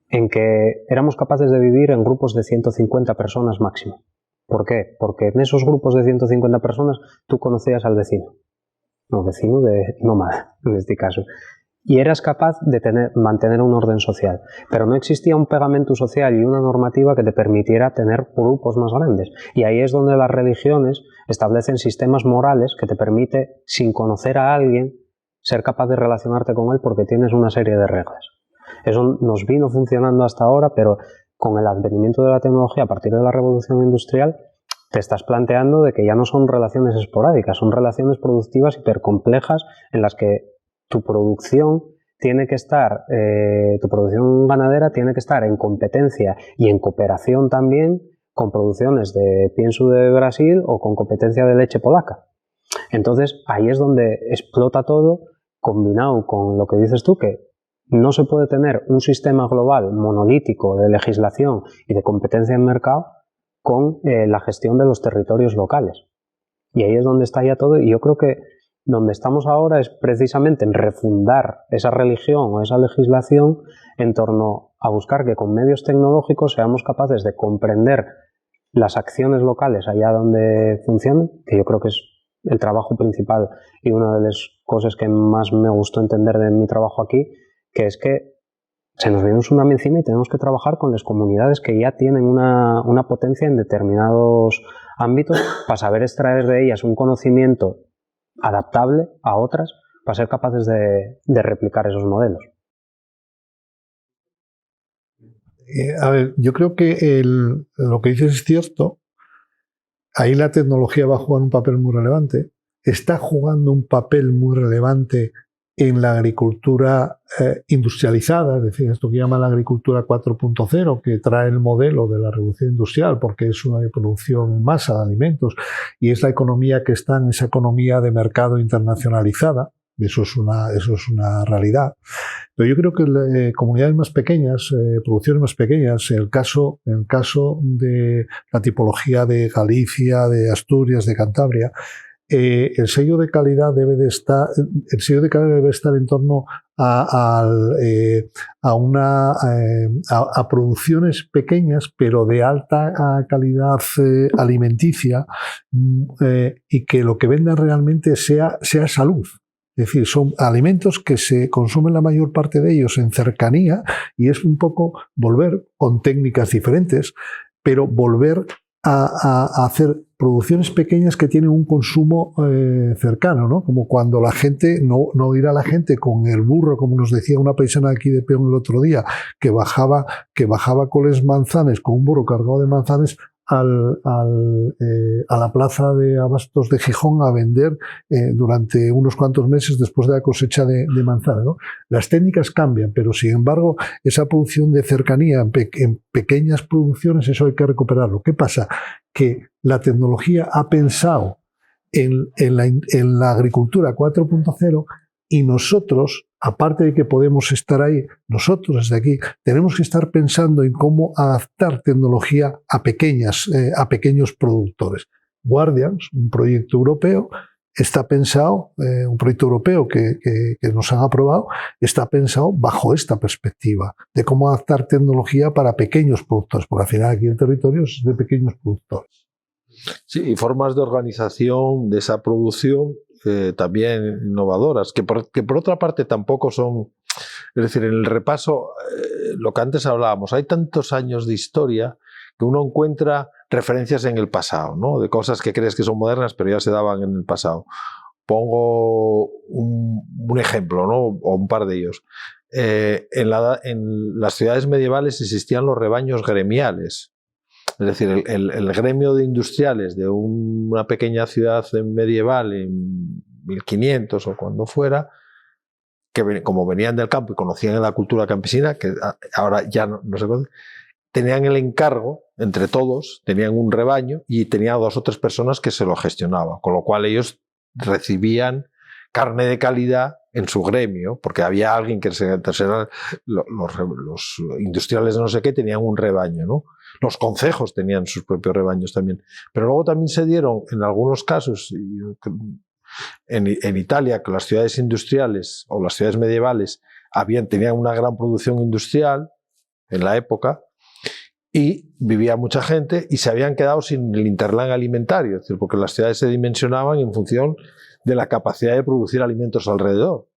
en que éramos capaces de vivir en grupos de 150 personas máximo. ¿Por qué? Porque en esos grupos de 150 personas tú conocías al vecino. No, vecino de nómada, en este caso. Y eras capaz de mantener un orden social. Pero no existía un pegamento social y una normativa que te permitiera tener grupos más grandes. Y ahí es donde las religiones establecen sistemas morales que te permite, sin conocer a alguien, ser capaz de relacionarte con él porque tienes una serie de reglas. Eso nos vino funcionando hasta ahora, pero con el advenimiento de la tecnología a partir de la revolución industrial, te estás planteando de que ya no son relaciones esporádicas, son relaciones productivas hipercomplejas en las que tu producción tiene que estar, tu producción ganadera tiene que estar en competencia y en cooperación también con producciones de pienso de Brasil o con competencia de leche polaca. Entonces ahí es donde explota todo, combinado con lo que dices tú, que no se puede tener un sistema global monolítico de legislación y de competencia en mercado con la gestión de los territorios locales. Y ahí es donde está ya todo, y yo creo que donde estamos ahora es precisamente en refundar esa religión o esa legislación en torno a buscar que con medios tecnológicos seamos capaces de comprender las acciones locales allá donde funcionen, que yo creo que es el trabajo principal y una de las cosas que más me gustó entender de mi trabajo aquí, que es que se nos viene un tsunami encima y tenemos que trabajar con las comunidades que ya tienen una potencia en determinados ámbitos para saber extraer de ellas un conocimiento adaptable a otras para ser capaces de replicar esos modelos. A ver, yo creo que lo que dices es cierto. Ahí la tecnología va a jugar un papel muy relevante. Está jugando un papel muy relevante en la agricultura industrializada, es decir, esto que llama la agricultura 4.0, que trae el modelo de la revolución industrial, porque es una producción en masa de alimentos y es la economía que está en esa economía de mercado internacionalizada. Eso es una realidad. Pero yo creo que comunidades más pequeñas, producciones más pequeñas, en el caso de la tipología de Galicia, de Asturias, de Cantabria, el sello de calidad debe estar en torno a producciones pequeñas pero de alta calidad alimenticia, y que lo que vendan realmente sea salud. Es decir, son alimentos que se consumen la mayor parte de ellos en cercanía, y es un poco volver con técnicas diferentes, pero volver a hacer producciones pequeñas que tienen un consumo cercano, ¿no? Como cuando la gente, no ir a la gente con el burro, como nos decía una paisana de aquí de Peón el otro día, que bajaba con los manzanes, con un burro cargado de manzanes, a la plaza de abastos de Gijón a vender durante unos cuantos meses después de la cosecha de manzana, ¿no? Las técnicas cambian, pero sin embargo esa producción de cercanía en pequeñas producciones, eso hay que recuperarlo. ¿Qué pasa? Que la tecnología ha pensado en la agricultura 4.0 y nosotros, aparte de que podemos estar ahí, nosotros desde aquí tenemos que estar pensando en cómo adaptar tecnología a pequeños productores. Guardians, un proyecto europeo, está pensado, un proyecto europeo que nos han aprobado, está pensado bajo esta perspectiva de cómo adaptar tecnología para pequeños productores, porque al final aquí el territorio es de pequeños productores. Sí, y formas de organización de esa producción también innovadoras, que por otra parte tampoco son, es decir, en el repaso, lo que antes hablábamos, hay tantos años de historia que uno encuentra referencias en el pasado, ¿no? De cosas que crees que son modernas pero ya se daban en el pasado. Pongo un ejemplo, ¿no? O un par de ellos. En las ciudades medievales existían los rebaños gremiales. Es decir, el gremio de industriales de una pequeña ciudad medieval en 1500 o cuando fuera, que como venían del campo y conocían la cultura campesina, que ahora ya no se conoce, tenían el encargo, entre todos, tenían un rebaño y tenían 2 o 3 personas que se lo gestionaban, con lo cual ellos recibían carne de calidad en su gremio, porque había alguien que los industriales de no sé qué tenían un rebaño, ¿no? Los concejos tenían sus propios rebaños también. Pero luego también se dieron, en algunos casos, en Italia, que las ciudades industriales o las ciudades medievales tenían una gran producción industrial en la época y vivía mucha gente y se habían quedado sin el hinterland alimentario, es decir, porque las ciudades se dimensionaban en función de la capacidad de producir alimentos alrededor.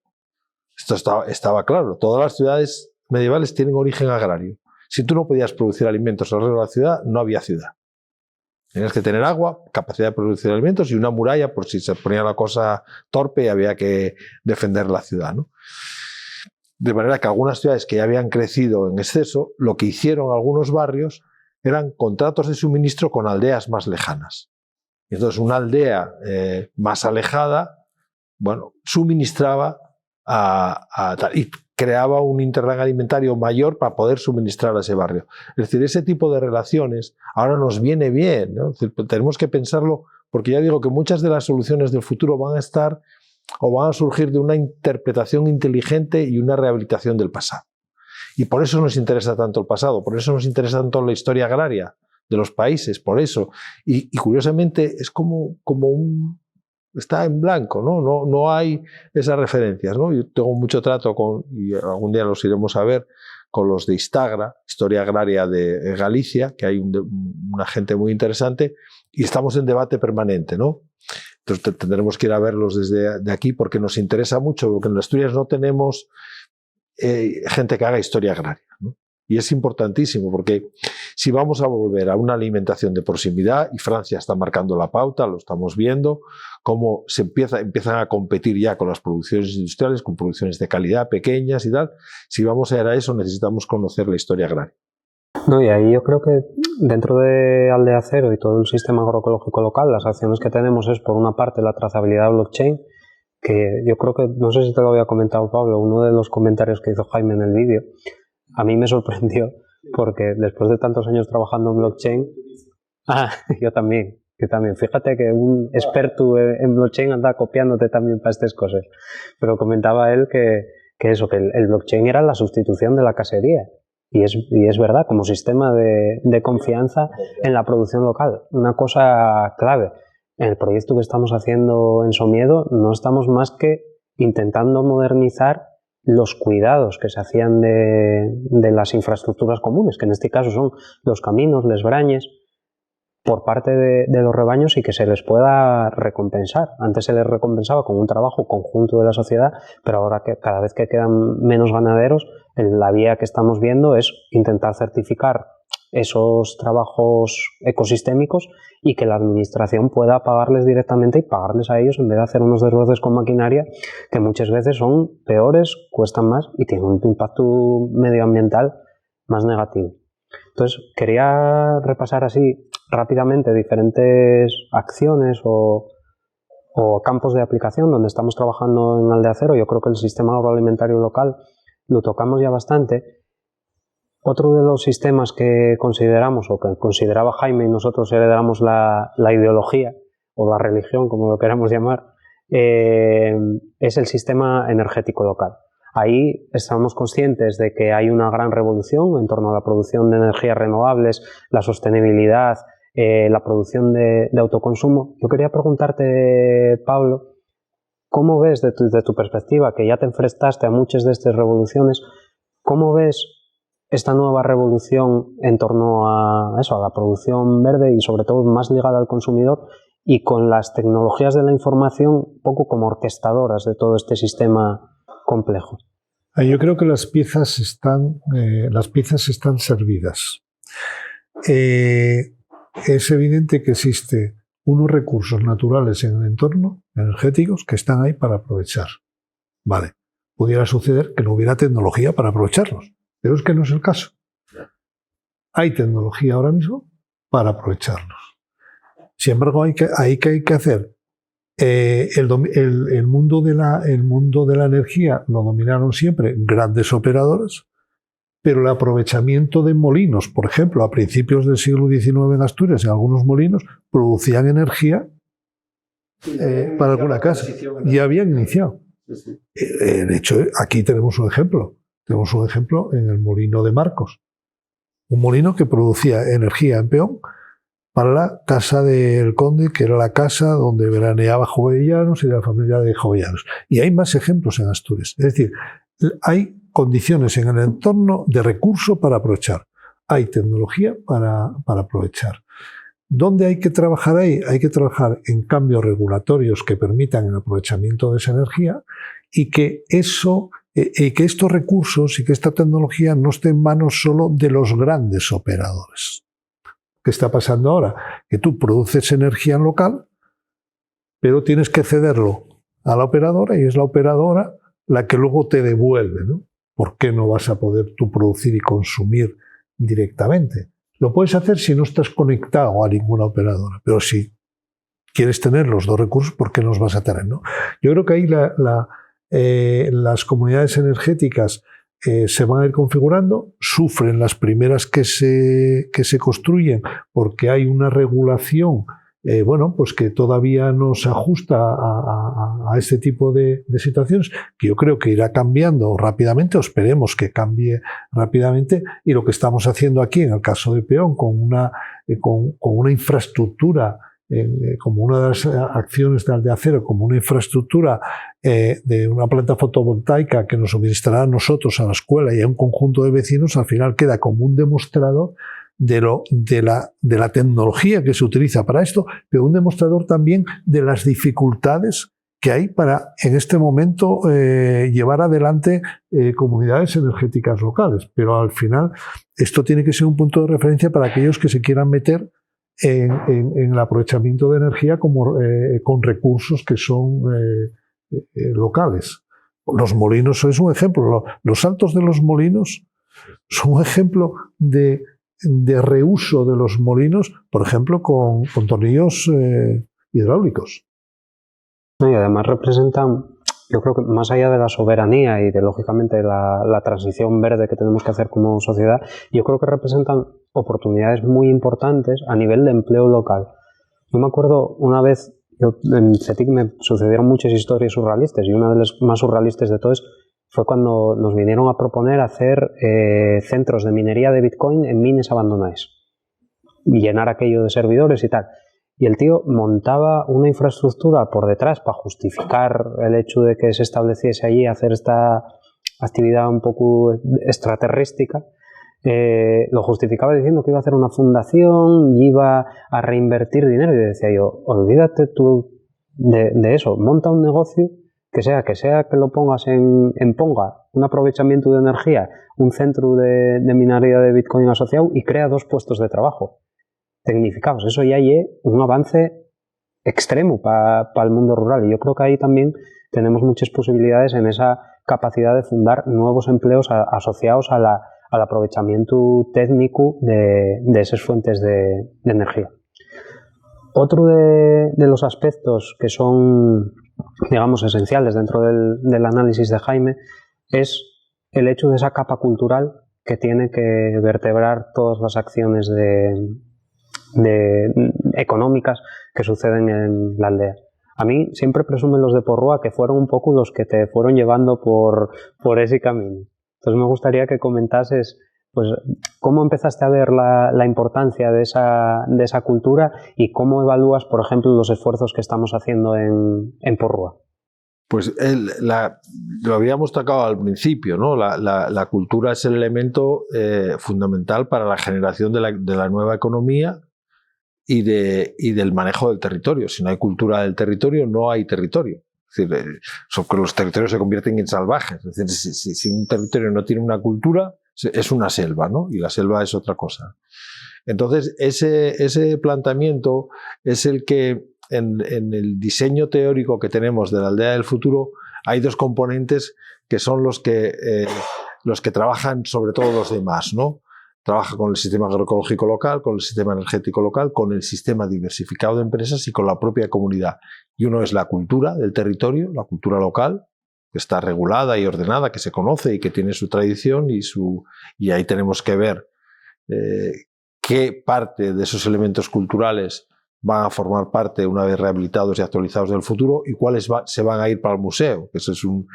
Esto estaba claro. Todas las ciudades medievales tienen origen agrario. Si tú no podías producir alimentos alrededor de la ciudad, no había ciudad. Tenías que tener agua, capacidad de producir alimentos y una muralla por si se ponía la cosa torpe y había que defender la ciudad, ¿no? De manera que algunas ciudades que ya habían crecido en exceso, lo que hicieron algunos barrios eran contratos de suministro con aldeas más lejanas. Entonces una aldea más alejada, bueno, suministraba y creaba un interland alimentario mayor para poder suministrar a ese barrio. Es decir, ese tipo de relaciones ahora nos viene bien, ¿no? Es decir, tenemos que pensarlo, porque ya digo que muchas de las soluciones del futuro van a estar o van a surgir de una interpretación inteligente y una rehabilitación del pasado. Y por eso nos interesa tanto el pasado, por eso nos interesa tanto la historia agraria de los países, por eso. Y curiosamente es como está en blanco, ¿no? No hay esas referencias, ¿no? Yo tengo mucho trato y algún día los iremos a ver, con los de Istagra, Historia Agraria de Galicia, que hay una gente muy interesante, y estamos en debate permanente, ¿no? Entonces tendremos que ir a verlos desde aquí porque nos interesa mucho, porque en Asturias no tenemos gente que haga historia agraria, ¿no? Y es importantísimo porque si vamos a volver a una alimentación de proximidad, y Francia está marcando la pauta, lo estamos viendo, cómo empiezan a competir ya con las producciones industriales, con producciones de calidad pequeñas y tal, si vamos a ir a eso necesitamos conocer la historia agraria. No, y ahí yo creo que dentro de Aldea Cero y todo el sistema agroecológico local, las acciones que tenemos es, por una parte, la trazabilidad blockchain, que yo creo que, no sé si te lo había comentado Pablo, uno de los comentarios que hizo Jaime en el vídeo, a mí me sorprendió, porque después de tantos años trabajando en blockchain, yo también, fíjate que un experto en blockchain anda copiándote también para estas cosas, pero comentaba él que el blockchain era la sustitución de la casería. Y es verdad, como sistema de confianza en la producción local. Una cosa clave, en el proyecto que estamos haciendo en Somiedo no estamos más que intentando modernizar los cuidados que se hacían de las infraestructuras comunes, que en este caso son los caminos, les brañes, por parte de los rebaños y que se les pueda recompensar. Antes se les recompensaba con un trabajo conjunto de la sociedad, pero ahora que cada vez que quedan menos ganaderos, la vía que estamos viendo es intentar certificar esos trabajos ecosistémicos y que la administración pueda pagarles directamente y pagarles a ellos en vez de hacer unos desbordes con maquinaria que muchas veces son peores, cuestan más y tienen un impacto medioambiental más negativo. Entonces, quería repasar así rápidamente diferentes acciones o campos de aplicación donde estamos trabajando en Aldeacero. Yo creo que el sistema agroalimentario local lo tocamos ya bastante. Otro de los sistemas que consideramos, o que consideraba Jaime y nosotros heredamos la ideología o la religión, como lo queramos llamar, es el sistema energético local. Ahí estamos conscientes de que hay una gran revolución en torno a la producción de energías renovables, la sostenibilidad, la producción de autoconsumo. Yo quería preguntarte, Pablo, ¿cómo ves desde tu perspectiva, que ya te enfrentaste a muchas de estas revoluciones, cómo ves esta nueva revolución en torno a eso, a la producción verde y sobre todo más ligada al consumidor y con las tecnologías de la información un poco como orquestadoras de todo este sistema complejo? Yo creo que las piezas están servidas. Es evidente que existen unos recursos naturales en el entorno, energéticos, que están ahí para aprovechar. Vale, pudiera suceder que no hubiera tecnología para aprovecharlos, pero es que no es el caso. Hay tecnología ahora mismo para aprovecharlos. Sin embargo, hay que hacer. El mundo de la energía lo dominaron siempre grandes operadores, pero el aprovechamiento de molinos, por ejemplo, a principios del siglo XIX en Asturias, en algunos molinos producían energía para alguna casa y habían iniciado. De hecho, aquí tenemos un ejemplo. Tenemos un ejemplo en el molino de Marcos, un molino que producía energía en Peón para la casa del conde, que era la casa donde veraneaba Jovellanos y de la familia de Jovellanos. Y hay más ejemplos en Asturias. Es decir, hay condiciones en el entorno de recurso para aprovechar. Hay tecnología para aprovechar. ¿Dónde hay que trabajar ahí? Hay que trabajar en cambios regulatorios que permitan el aprovechamiento de esa energía y que estos recursos y que esta tecnología no esté en manos solo de los grandes operadores. ¿Qué está pasando ahora? Que tú produces energía en local, pero tienes que cederlo a la operadora y es la operadora la que luego te devuelve, ¿no? ¿Por qué no vas a poder tú producir y consumir directamente? Lo puedes hacer si no estás conectado a ninguna operadora, pero si quieres tener los dos recursos, ¿por qué no los vas a tener, no? Yo creo que ahí las comunidades energéticas se van a ir configurando, sufren las primeras que se construyen porque hay una regulación pues que todavía no se ajusta a este tipo de situaciones, que yo creo que irá cambiando rápidamente, o esperemos que cambie rápidamente, y lo que estamos haciendo aquí en el caso de Peón con una infraestructura, como una de las acciones de Aldeacero, como una infraestructura de una planta fotovoltaica que nos suministrará a nosotros, a la escuela y a un conjunto de vecinos, al final queda como un demostrador de la tecnología que se utiliza para esto, pero un demostrador también de las dificultades que hay para, en este momento, llevar adelante comunidades energéticas locales. Pero al final esto tiene que ser un punto de referencia para aquellos que se quieran meter en el aprovechamiento de energía con recursos que son locales. Los molinos es un ejemplo. Los saltos de los molinos son un ejemplo de reuso de los molinos, por ejemplo, con tornillos hidráulicos. Y además representan, yo creo que más allá de la soberanía y de, lógicamente, la transición verde que tenemos que hacer como sociedad, yo creo que representan oportunidades muy importantes a nivel de empleo local. Yo me acuerdo una vez, en CETIC me sucedieron muchas historias surrealistas, y una de las más surrealistas de todas fue cuando nos vinieron a proponer hacer centros de minería de Bitcoin en mines abandonadas y llenar aquello de servidores y tal. Y el tío montaba una infraestructura por detrás para justificar el hecho de que se estableciese allí hacer esta actividad un poco extraterrística. Lo justificaba diciendo que iba a hacer una fundación y iba a reinvertir dinero, y decía yo, olvídate tú de eso, monta un negocio que sea que lo pongas en Ponga, un aprovechamiento de energía, un centro de minería de Bitcoin asociado, y crea 2 puestos de trabajo tecnificados. Eso ya es un avance extremo para el mundo rural, y yo creo que ahí también tenemos muchas posibilidades en esa capacidad de fundar nuevos empleos asociados a al aprovechamiento técnico de esas fuentes de energía. Otro de los aspectos que son, digamos, esenciales dentro del análisis de Jaime es el hecho de esa capa cultural que tiene que vertebrar todas las acciones económicas que suceden en la aldea. A mí siempre presumen los de Porrúa que fueron un poco los que te fueron llevando por ese camino. Entonces me gustaría que comentases pues, cómo empezaste a ver la importancia de esa cultura y cómo evalúas, por ejemplo, los esfuerzos que estamos haciendo en Porrúa. Pues lo habíamos tocado al principio, ¿no? La cultura es el elemento fundamental para la generación de la nueva economía y del manejo del territorio. Si no hay cultura del territorio, no hay territorio. Es decir, los territorios se convierten en salvajes. Es decir, si un territorio no tiene una cultura, es una selva, ¿no? Y la selva es otra cosa. Entonces, ese planteamiento es el que en el diseño teórico que tenemos de la aldea del futuro hay dos componentes que son los que trabajan sobre todo los demás, ¿no? Trabaja con el sistema agroecológico local, con el sistema energético local, con el sistema diversificado de empresas y con la propia comunidad. Y uno es la cultura del territorio, la cultura local, que está regulada y ordenada, que se conoce y que tiene su tradición y ahí tenemos que ver qué parte de esos elementos culturales van a formar parte, una vez rehabilitados y actualizados, del futuro y cuáles se van a ir para el museo, que eso es un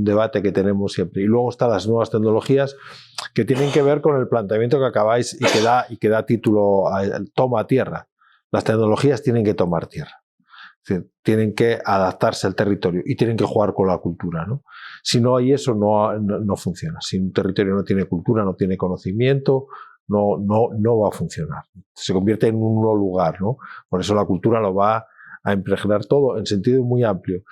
debate que tenemos siempre. Y luego están las nuevas tecnologías que tienen que ver con el planteamiento que acabáis y que da título a Toma Tierra. Las tecnologías tienen que tomar tierra. Es decir, tienen que adaptarse al territorio y tienen que jugar con la cultura, ¿no? Si no hay eso, no funciona. Si un territorio no tiene cultura, no tiene conocimiento, no va a funcionar. Se convierte en un nuevo lugar, ¿no? Por eso la cultura lo va a impregnar todo en sentido muy amplio.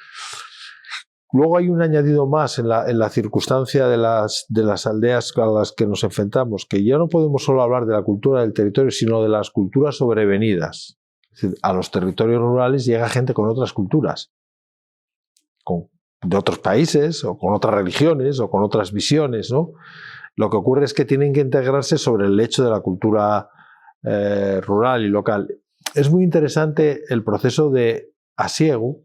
Luego hay un añadido más en la circunstancia de las aldeas a las que nos enfrentamos, que ya no podemos solo hablar de la cultura del territorio, sino de las culturas sobrevenidas. Es decir, a los territorios rurales llega gente con otras culturas, de otros países, o con otras religiones, o con otras visiones, ¿no? Lo que ocurre es que tienen que integrarse sobre el lecho de la cultura rural y local. Es muy interesante el proceso de asiego,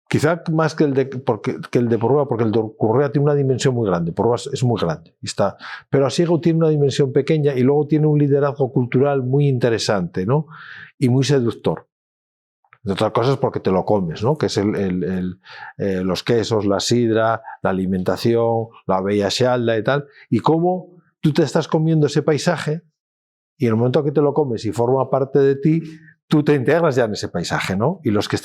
quizá más que el de Porrúa, porque el de Porrúa tiene una dimensión muy grande. Porrúa es muy grande, pero asiego tiene una dimensión pequeña y luego tiene un liderazgo cultural muy interesante, ¿no? Y muy seductor. De otras cosas porque te lo comes, ¿no? Que es los quesos, la sidra, la alimentación, la bella xalda y tal. Y cómo tú te estás comiendo ese paisaje y en el momento que te lo comes y forma parte de ti, tú te integras ya en ese paisaje, ¿no? Y los que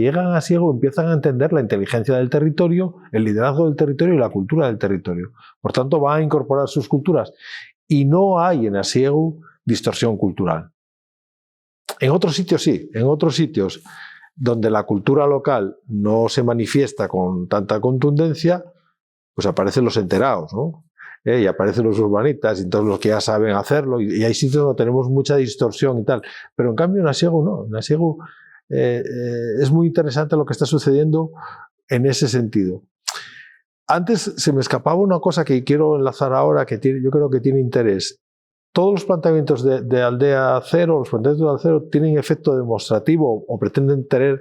llegan a asiego empiezan a entender la inteligencia del territorio, el liderazgo del territorio y la cultura del territorio. Por tanto, van a incorporar sus culturas. Y no hay en asiego distorsión cultural. En otros sitios sí, en otros sitios donde la cultura local no se manifiesta con tanta contundencia, pues aparecen los enterados, ¿no? Y aparecen los urbanitas y todos los que ya saben hacerlo, y hay sitios donde tenemos mucha distorsión y tal, pero en cambio en asiego no. En asiego es muy interesante lo que está sucediendo en ese sentido. Antes se me escapaba una cosa que quiero enlazar ahora, que yo creo que tiene interés. Todos los planteamientos de Aldea Cero, los planteamientos de Aldea Cero tienen efecto demostrativo o pretenden tener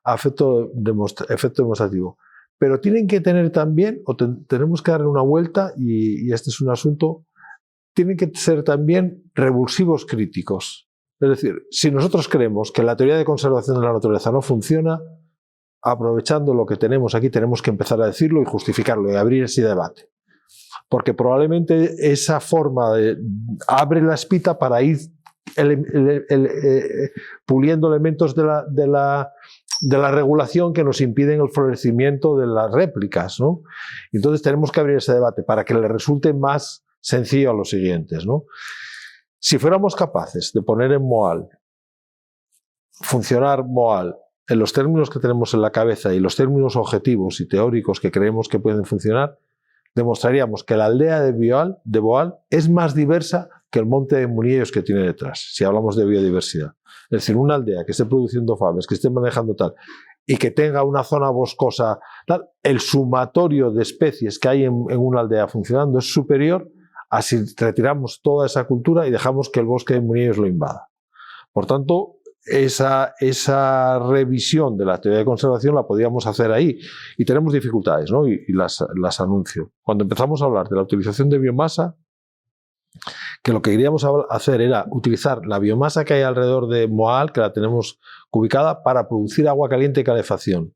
efecto demostrativo. Pero tienen que tener también, o tenemos que darle una vuelta, y este es un asunto, tienen que ser también revulsivos críticos. Es decir, si nosotros creemos que la teoría de conservación de la naturaleza no funciona, aprovechando lo que tenemos aquí, tenemos que empezar a decirlo y justificarlo y abrir ese debate. Porque probablemente esa forma abre la espita para ir puliendo elementos de la regulación que nos impiden el florecimiento de las réplicas, ¿no? Entonces tenemos que abrir ese debate para que le resulte más sencillo a los siguientes, ¿no? Si fuéramos capaces de poner en Moal, funcionar Moal, en los términos que tenemos en la cabeza y los términos objetivos y teóricos que creemos que pueden funcionar, demostraríamos que la aldea de Boal es más diversa que el monte de Muniellos que tiene detrás, si hablamos de biodiversidad. Es decir, una aldea que esté produciendo faves, que esté manejando tal, y que tenga una zona boscosa, tal, el sumatorio de especies que hay en una aldea funcionando es superior a si retiramos toda esa cultura y dejamos que el bosque de Muniellos lo invada. Por tanto, esa revisión de la teoría de conservación la podíamos hacer ahí, y tenemos dificultades, ¿no? y las anuncio. Cuando empezamos a hablar de la utilización de biomasa, que lo que queríamos hacer era utilizar la biomasa que hay alrededor de Moal, que la tenemos ubicada, para producir agua caliente y calefacción.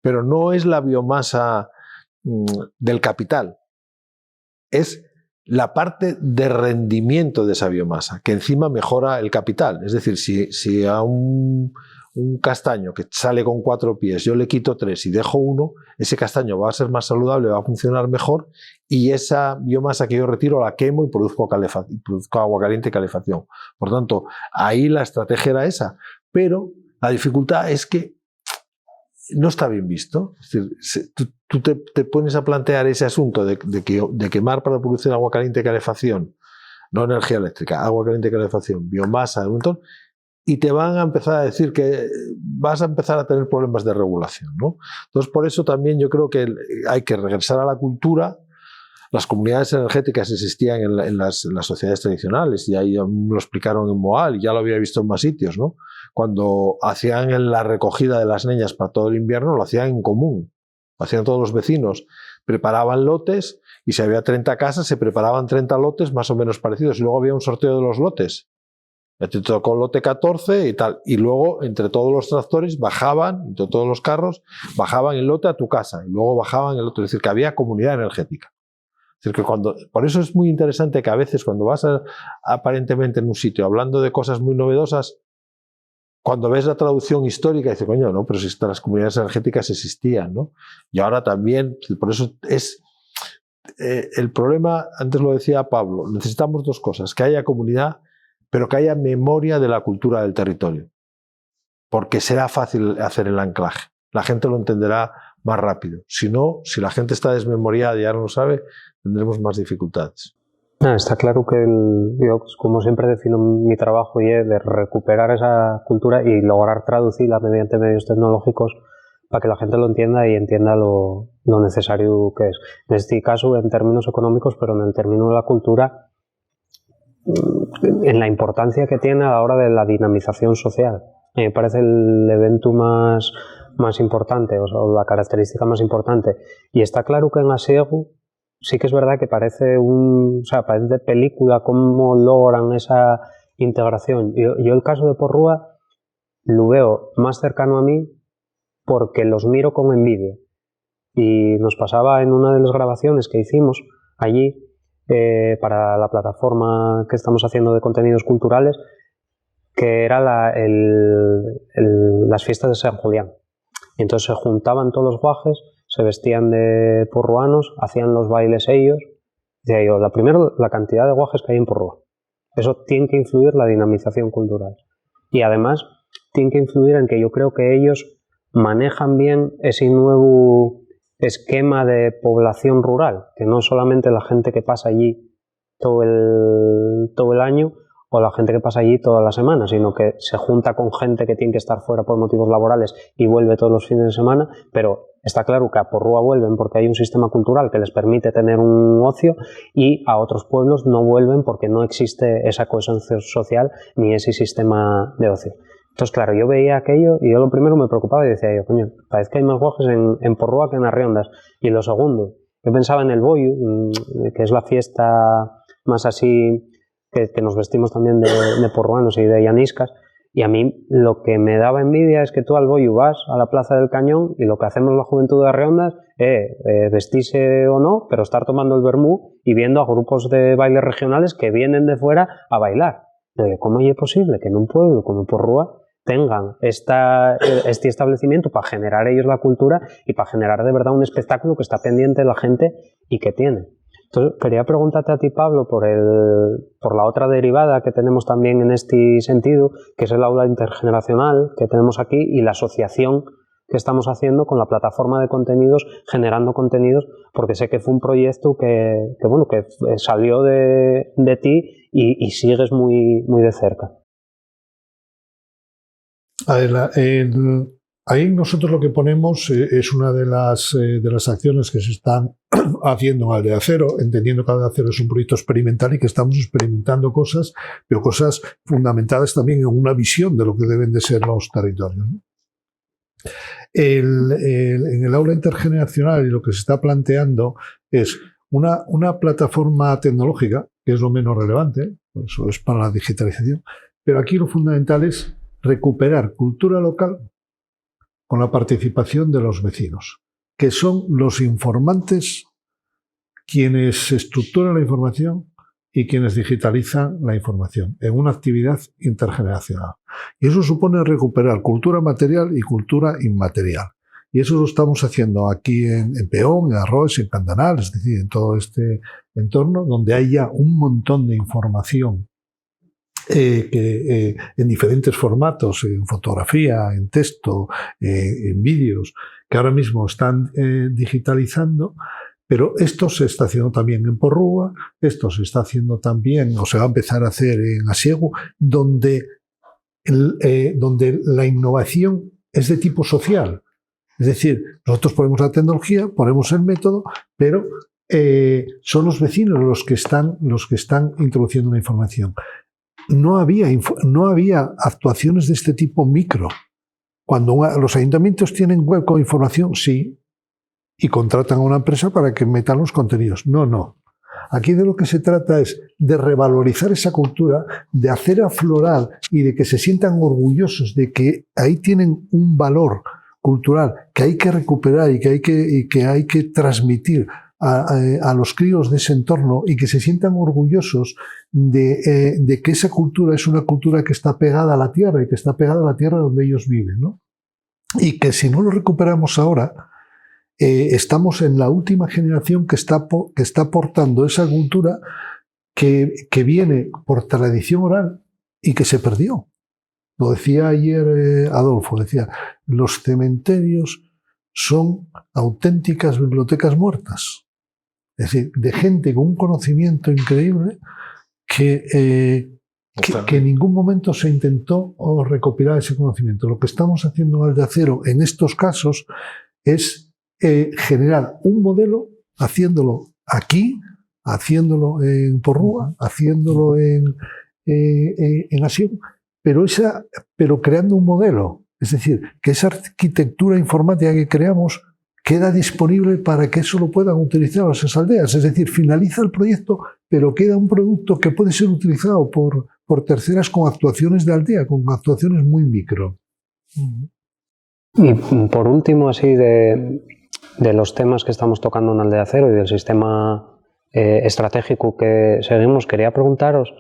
Pero no es la biomasa del capital, es la parte de rendimiento de esa biomasa, que encima mejora el capital. Es decir, si a un castaño que sale con 4 pies yo le quito 3 y dejo 1, ese castaño va a ser más saludable, va a funcionar mejor, y esa biomasa que yo retiro la quemo y produzco agua caliente y calefacción. Por tanto, ahí la estrategia era esa, pero la dificultad es que no está bien visto. Es decir, tú te pones a plantear ese asunto de quemar para producir agua caliente y calefacción, no energía eléctrica, agua caliente y calefacción, biomasa, un montón, y te van a empezar a decir que vas a empezar a tener problemas de regulación, ¿no? Entonces, por eso también yo creo que hay que regresar a la cultura. Las comunidades energéticas existían en las sociedades tradicionales, y ahí me lo explicaron en Moal, y ya lo había visto en más sitios, ¿no? Cuando hacían la recogida de las leñas para todo el invierno, lo hacían en común, lo hacían todos los vecinos, preparaban lotes, y si había 30 casas, se preparaban 30 lotes más o menos parecidos, y luego había un sorteo de los lotes. Te tocó el lote 14 y tal, y luego entre todos los tractores bajaban, entre todos los carros, bajaban el lote a tu casa, y luego bajaban el otro, es decir, que había comunidad energética. Es decir, que por eso es muy interesante que a veces cuando vas aparentemente en un sitio hablando de cosas muy novedosas, cuando ves la traducción histórica, dices, coño, no, pero si las comunidades energéticas existían, ¿no? Y ahora también, por eso es el problema, antes lo decía Pablo, necesitamos 2 cosas, que haya comunidad, pero que haya memoria de la cultura del territorio, porque será fácil hacer el anclaje, la gente lo entenderá más rápido. Si no, si la gente está desmemoriada y ya no lo sabe, tendremos más dificultades. Está claro que yo, como siempre, defino mi trabajo y es de recuperar esa cultura y lograr traducirla mediante medios tecnológicos para que la gente lo entienda y entienda lo necesario que es. En este caso, en términos económicos, pero en el término de la cultura, en la importancia que tiene a la hora de la dinamización social. Me parece el evento más importante, o la característica más importante. Y está claro que en Asiego sí que es verdad que parece parece de película cómo logran esa integración. Yo el caso de Porrúa lo veo más cercano a mí porque los miro con envidia. Y nos pasaba en una de las grabaciones que hicimos allí, para la plataforma que estamos haciendo de contenidos culturales, que era las fiestas de San Julián. Y entonces se juntaban todos los guajes, se vestían de porruanos, hacían los bailes ellos. Decía yo, primero, la cantidad de guajes que hay en Porrúa. Eso tiene que influir la dinamización cultural. Y además, tiene que influir en que yo creo que ellos manejan bien ese nuevo esquema de población rural, que no es solamente la gente que pasa allí todo el año o la gente que pasa allí toda la semana, sino que se junta con gente que tiene que estar fuera por motivos laborales y vuelve todos los fines de semana, pero está claro que a Porrúa vuelven porque hay un sistema cultural que les permite tener un ocio, y a otros pueblos no vuelven porque no existe esa cohesión social ni ese sistema de ocio. Entonces, claro, yo veía aquello y yo lo primero me preocupaba y decía yo, coño, parece que hay más guajes en Porrúa que en Arriondas. Y lo segundo, yo pensaba en el Boyu, que es la fiesta más así, que nos vestimos también de porruanos y de llaniscas, y a mí lo que me daba envidia es que tú al Boyu vas a la Plaza del Cañón y lo que hacemos la juventud de Arriondas es vestirse o no, pero estar tomando el vermú y viendo a grupos de bailes regionales que vienen de fuera a bailar. ¿Cómo es posible que en un pueblo como Porrúa tengan este establecimiento para generar ellos la cultura y para generar de verdad un espectáculo que está pendiente de la gente y que tiene? Entonces, quería preguntarte a ti, Pablo, por la otra derivada que tenemos también en este sentido, que es el aula intergeneracional que tenemos aquí y la asociación que estamos haciendo con la plataforma de contenidos, generando contenidos, porque sé que fue un proyecto que salió de ti y sigues muy, muy de cerca. A ver, Ahí nosotros lo que ponemos es una de las acciones que se están haciendo en Aldea Cero, entendiendo que Aldea Cero es un proyecto experimental y que estamos experimentando cosas, pero cosas fundamentadas también en una visión de lo que deben de ser los territorios, ¿no? En el aula intergeneracional y lo que se está planteando es una plataforma tecnológica, que es lo menos relevante, eso es para la digitalización, pero aquí lo fundamental es recuperar cultura local con la participación de los vecinos, que son los informantes quienes estructuran la información y quienes digitalizan la información en una actividad intergeneracional. Y eso supone recuperar cultura material y cultura inmaterial. Y eso lo estamos haciendo aquí en Peón, en Arroz, en Candanal, es decir, en todo este entorno donde hay ya un montón de información en diferentes formatos, en fotografía, en texto, en vídeos, que ahora mismo están digitalizando. Pero esto se está haciendo también en Porrúa, esto se está haciendo también, o se va a empezar a hacer en Asiego, donde la innovación es de tipo social. Es decir, nosotros ponemos la tecnología, ponemos el método, pero son los vecinos los que están introduciendo la información. No había actuaciones de este tipo micro. Cuando los ayuntamientos tienen web con información, sí, y contratan a una empresa para que metan los contenidos. No. Aquí de lo que se trata es de revalorizar esa cultura, de hacer aflorar y de que se sientan orgullosos de que ahí tienen un valor cultural que hay que recuperar y que hay que transmitir a los críos de ese entorno, y que se sientan orgullosos de que esa cultura es una cultura que está pegada a la tierra y que está pegada a la tierra donde ellos viven, ¿no? Y que si no lo recuperamos ahora, estamos en la última generación que está aportando esa cultura que viene por tradición oral y que se perdió. Lo decía ayer Adolfo, decía, los cementerios son auténticas bibliotecas muertas. Es decir, de gente con un conocimiento increíble que en ningún momento se intentó recopilar ese conocimiento. Lo que estamos haciendo en Aldea Cero en estos casos es generar un modelo, haciéndolo aquí, haciéndolo en Porrúa, haciéndolo en Asiego, pero creando un modelo. Es decir, que esa arquitectura informática que creamos queda disponible para que eso lo puedan utilizar las aldeas. Es decir, finaliza el proyecto, pero queda un producto que puede ser utilizado por terceras con actuaciones de aldea, con actuaciones muy micro. Y por último, así de los temas que estamos tocando en Aldea Cero y del sistema estratégico que seguimos, quería preguntaros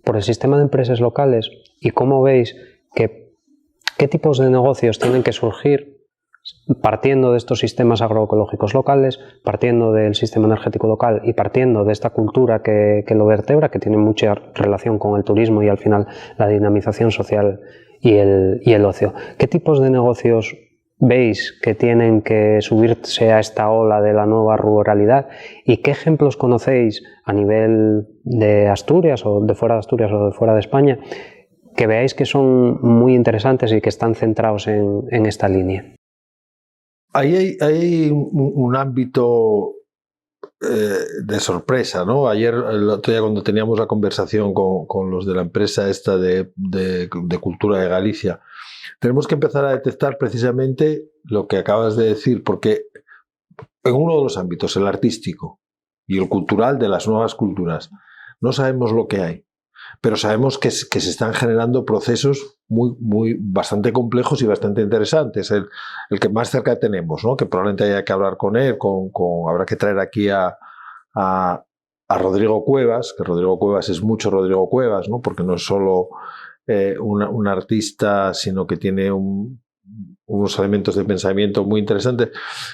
por el sistema de empresas locales y cómo veis qué tipos de negocios tienen que surgir partiendo de estos sistemas agroecológicos locales, partiendo del sistema energético local y partiendo de esta cultura que lo vertebra, que tiene mucha relación con el turismo y al final la dinamización social y el ocio. ¿Qué tipos de negocios veis que tienen que subirse a esta ola de la nueva ruralidad y qué ejemplos conocéis a nivel de Asturias o de fuera de Asturias o de fuera de España que veáis que son muy interesantes y que están centrados en esta línea? Ahí hay un ámbito de sorpresa, ¿no? Ayer, el otro día, cuando teníamos la conversación con los de la empresa esta de Cultura de Galicia, tenemos que empezar a detectar precisamente lo que acabas de decir, porque en uno de los ámbitos, el artístico y el cultural de las nuevas culturas, no sabemos lo que hay, pero sabemos que se están generando procesos bastante complejos y bastante interesantes. El que más cerca tenemos, ¿no? Que probablemente haya que hablar con él, habrá que traer aquí a Rodrigo Cuevas, que Rodrigo Cuevas es mucho Rodrigo Cuevas, ¿no? Porque no es solo un artista, sino que tiene unos elementos de pensamiento muy interesantes,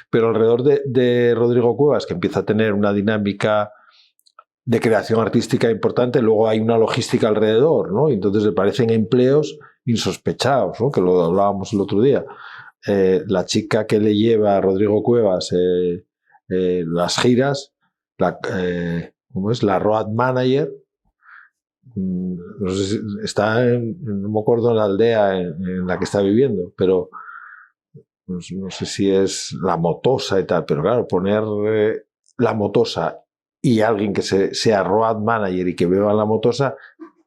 pero alrededor de Rodrigo Cuevas, que empieza a tener una dinámica de creación artística importante, luego hay una logística alrededor, ¿no? Entonces le parecen empleos insospechados, ¿no? Que lo hablábamos el otro día. La chica que le lleva a Rodrigo Cuevas las giras, ¿cómo es? La road manager, no sé si está no me acuerdo en la aldea en la que está viviendo, pero no sé si es la Motosa y tal, pero claro, poner la Motosa y alguien que sea road manager y que beba la Motosa,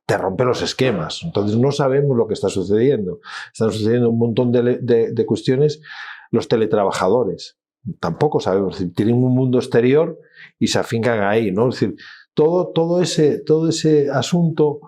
te rompe los esquemas. Entonces no sabemos lo que está sucediendo. Están sucediendo un montón de cuestiones. Los teletrabajadores, tampoco sabemos. Tienen un mundo exterior y se afincan ahí, ¿no? Es decir, todo ese asunto,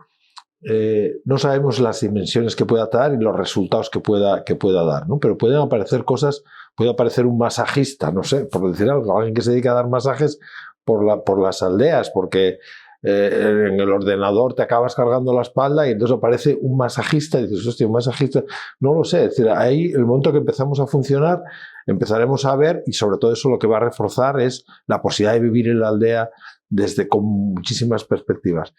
no sabemos las dimensiones que pueda dar y los resultados que pueda dar, ¿no? Pero pueden aparecer cosas, puede aparecer un masajista, no sé, por decir algo, alguien que se dedica a dar masajes por las aldeas, porque en el ordenador te acabas cargando la espalda y entonces aparece un masajista y dices, hostia, un masajista, no lo sé, es decir, ahí el momento que empezamos a funcionar, empezaremos a ver, y sobre todo eso lo que va a reforzar es la posibilidad de vivir en la aldea con muchísimas perspectivas.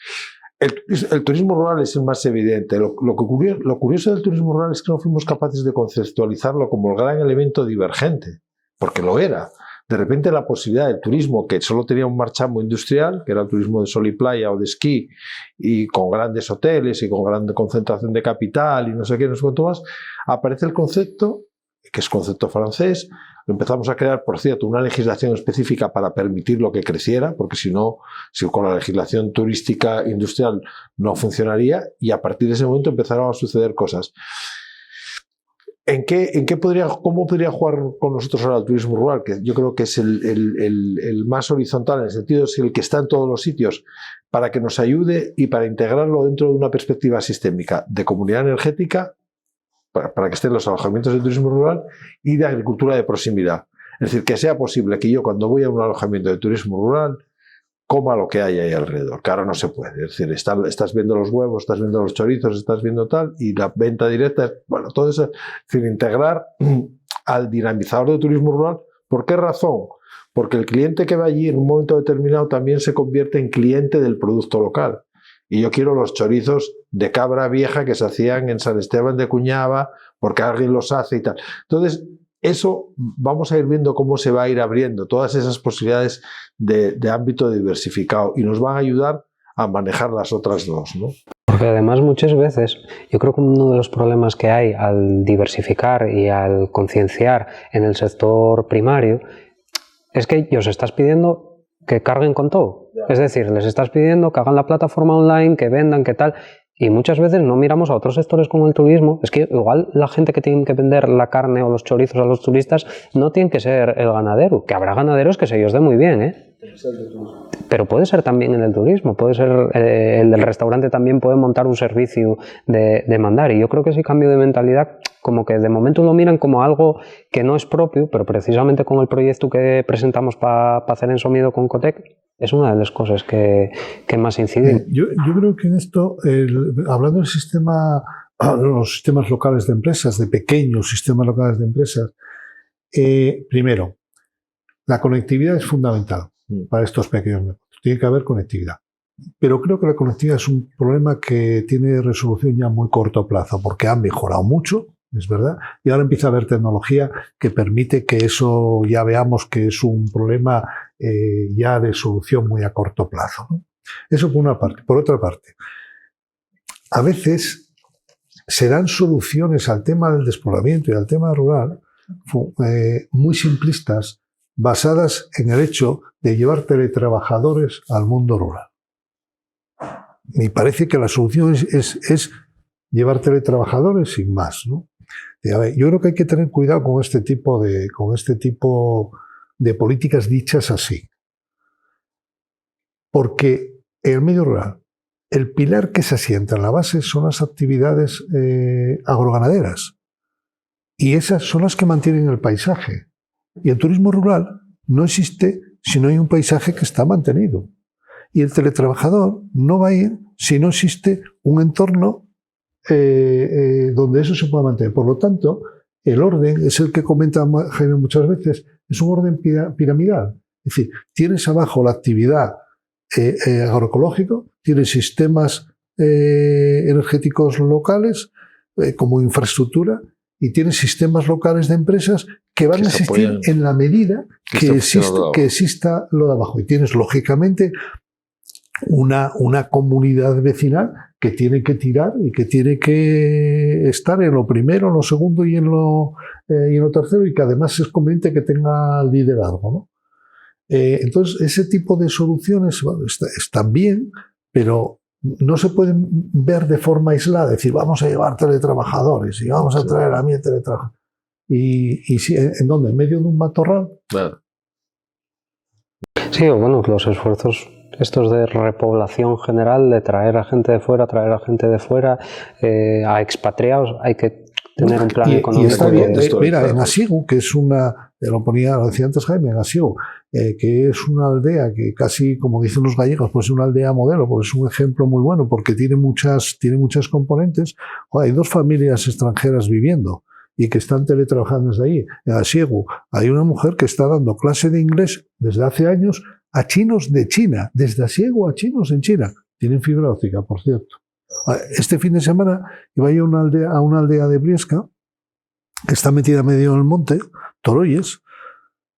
El turismo rural es el más evidente. Lo curioso del turismo rural es que no fuimos capaces de conceptualizarlo como el gran elemento divergente, porque lo era. De repente la posibilidad del turismo, que solo tenía un marchamo industrial, que era el turismo de sol y playa o de esquí, y con grandes hoteles y con gran concentración de capital y no sé qué, no sé cuánto más, aparece el concepto, que es concepto francés. Empezamos a crear, por cierto, una legislación específica para permitir lo que creciera, porque si con la legislación turística industrial no funcionaría, y a partir de ese momento empezaron a suceder cosas. ¿Cómo podría jugar con nosotros ahora el turismo rural? Que yo creo que es el más horizontal, en el sentido es el que está en todos los sitios, para que nos ayude y para integrarlo dentro de una perspectiva sistémica de comunidad energética, para que estén los alojamientos de turismo rural y de agricultura de proximidad. Es decir, que sea posible que yo cuando voy a un alojamiento de turismo rural coma lo que hay ahí alrededor, que ahora no se puede. Es decir, estás viendo los huevos, estás viendo los chorizos, estás viendo tal, y la venta directa, bueno, todo eso, es decir, integrar al dinamizador de turismo rural. ¿Por qué razón? Porque el cliente que va allí en un momento determinado también se convierte en cliente del producto local. Y yo quiero los chorizos de cabra vieja que se hacían en San Esteban de Cuñava, porque alguien los hace y tal. Entonces, eso vamos a ir viendo cómo se va a ir abriendo, todas esas posibilidades de ámbito diversificado, y nos van a ayudar a manejar las otras dos, ¿no? Porque además muchas veces yo creo que uno de los problemas que hay al diversificar y al concienciar en el sector primario es que os estás pidiendo que carguen con todo. Es decir, les estás pidiendo que hagan la plataforma online, que vendan, que tal. Y muchas veces no miramos a otros sectores como el turismo. Es que igual la gente que tiene que vender la carne o los chorizos a los turistas no tiene que ser el ganadero. Que habrá ganaderos que se ellos den muy bien, ¿eh? Pero puede ser también en el turismo. Puede ser el del restaurante también puede montar un servicio de mandar. Y yo creo que ese cambio de mentalidad, como que de momento lo miran como algo que no es propio, pero precisamente con el proyecto que presentamos para hacer en Somido con Cotec, es una de las cosas que más inciden. Yo creo que en esto, hablando del sistema, los sistemas locales de empresas, de pequeños sistemas locales de empresas, primero, la conectividad es fundamental para estos pequeños negocios. Tiene que haber conectividad. Pero creo que la conectividad es un problema que tiene resolución ya a muy corto plazo, porque han mejorado mucho, es verdad, y ahora empieza a haber tecnología que permite que eso ya veamos que es un problema ya de solución muy a corto plazo, ¿no? Eso por una parte. Por otra parte, a veces se dan soluciones al tema del despoblamiento y al tema rural muy simplistas, basadas en el hecho de llevar teletrabajadores al mundo rural. Me parece que la solución es llevar teletrabajadores sin más, ¿no? A ver, yo creo que hay que tener cuidado con este tipo de políticas dichas así. Porque en el medio rural, el pilar que se asienta en la base son las actividades agroganaderas. Y esas son las que mantienen el paisaje. Y el turismo rural no existe si no hay un paisaje que está mantenido. Y el teletrabajador no va a ir si no existe un entorno donde eso se pueda mantener. Por lo tanto, el orden es el que comenta Jaime muchas veces, es un orden piramidal. Es decir, tienes abajo la actividad agroecológica, tienes sistemas energéticos locales como infraestructura, y tienes sistemas locales de empresas que van a existir en la medida que exista lo de abajo. Y tienes, lógicamente, una comunidad vecinal que tiene que tirar y que tiene que estar en lo primero, en lo segundo y en lo tercero, y que además es conveniente que tenga liderazgo, ¿no? Entonces, ese tipo de soluciones, bueno, están bien, pero no se pueden ver de forma aislada, decir, vamos a llevar teletrabajadores y vamos a traer a mí el teletrabajo. ¿Y si, en dónde? ¿En medio de un matorral? Claro. Sí, o bueno, los esfuerzos estos de repoblación general, de traer a gente de fuera, a expatriados, hay que tener un plan económico. Y está bien, mira, en Asiego, que es una, lo decía antes Jaime, en Asiego, que es una aldea que casi, como dicen los gallegos, pues es una aldea modelo, pues es un ejemplo muy bueno, porque tiene muchas componentes. Hay 2 familias extranjeras viviendo y que están teletrabajando desde ahí. En Asiego hay una mujer que está dando clase de inglés desde hace años a chinos de China, desde Asiego a chinos en China. Tienen fibra óptica, por cierto. Este fin de semana iba yo a una aldea de Briesca, que está metida medio en el monte, Toroyes,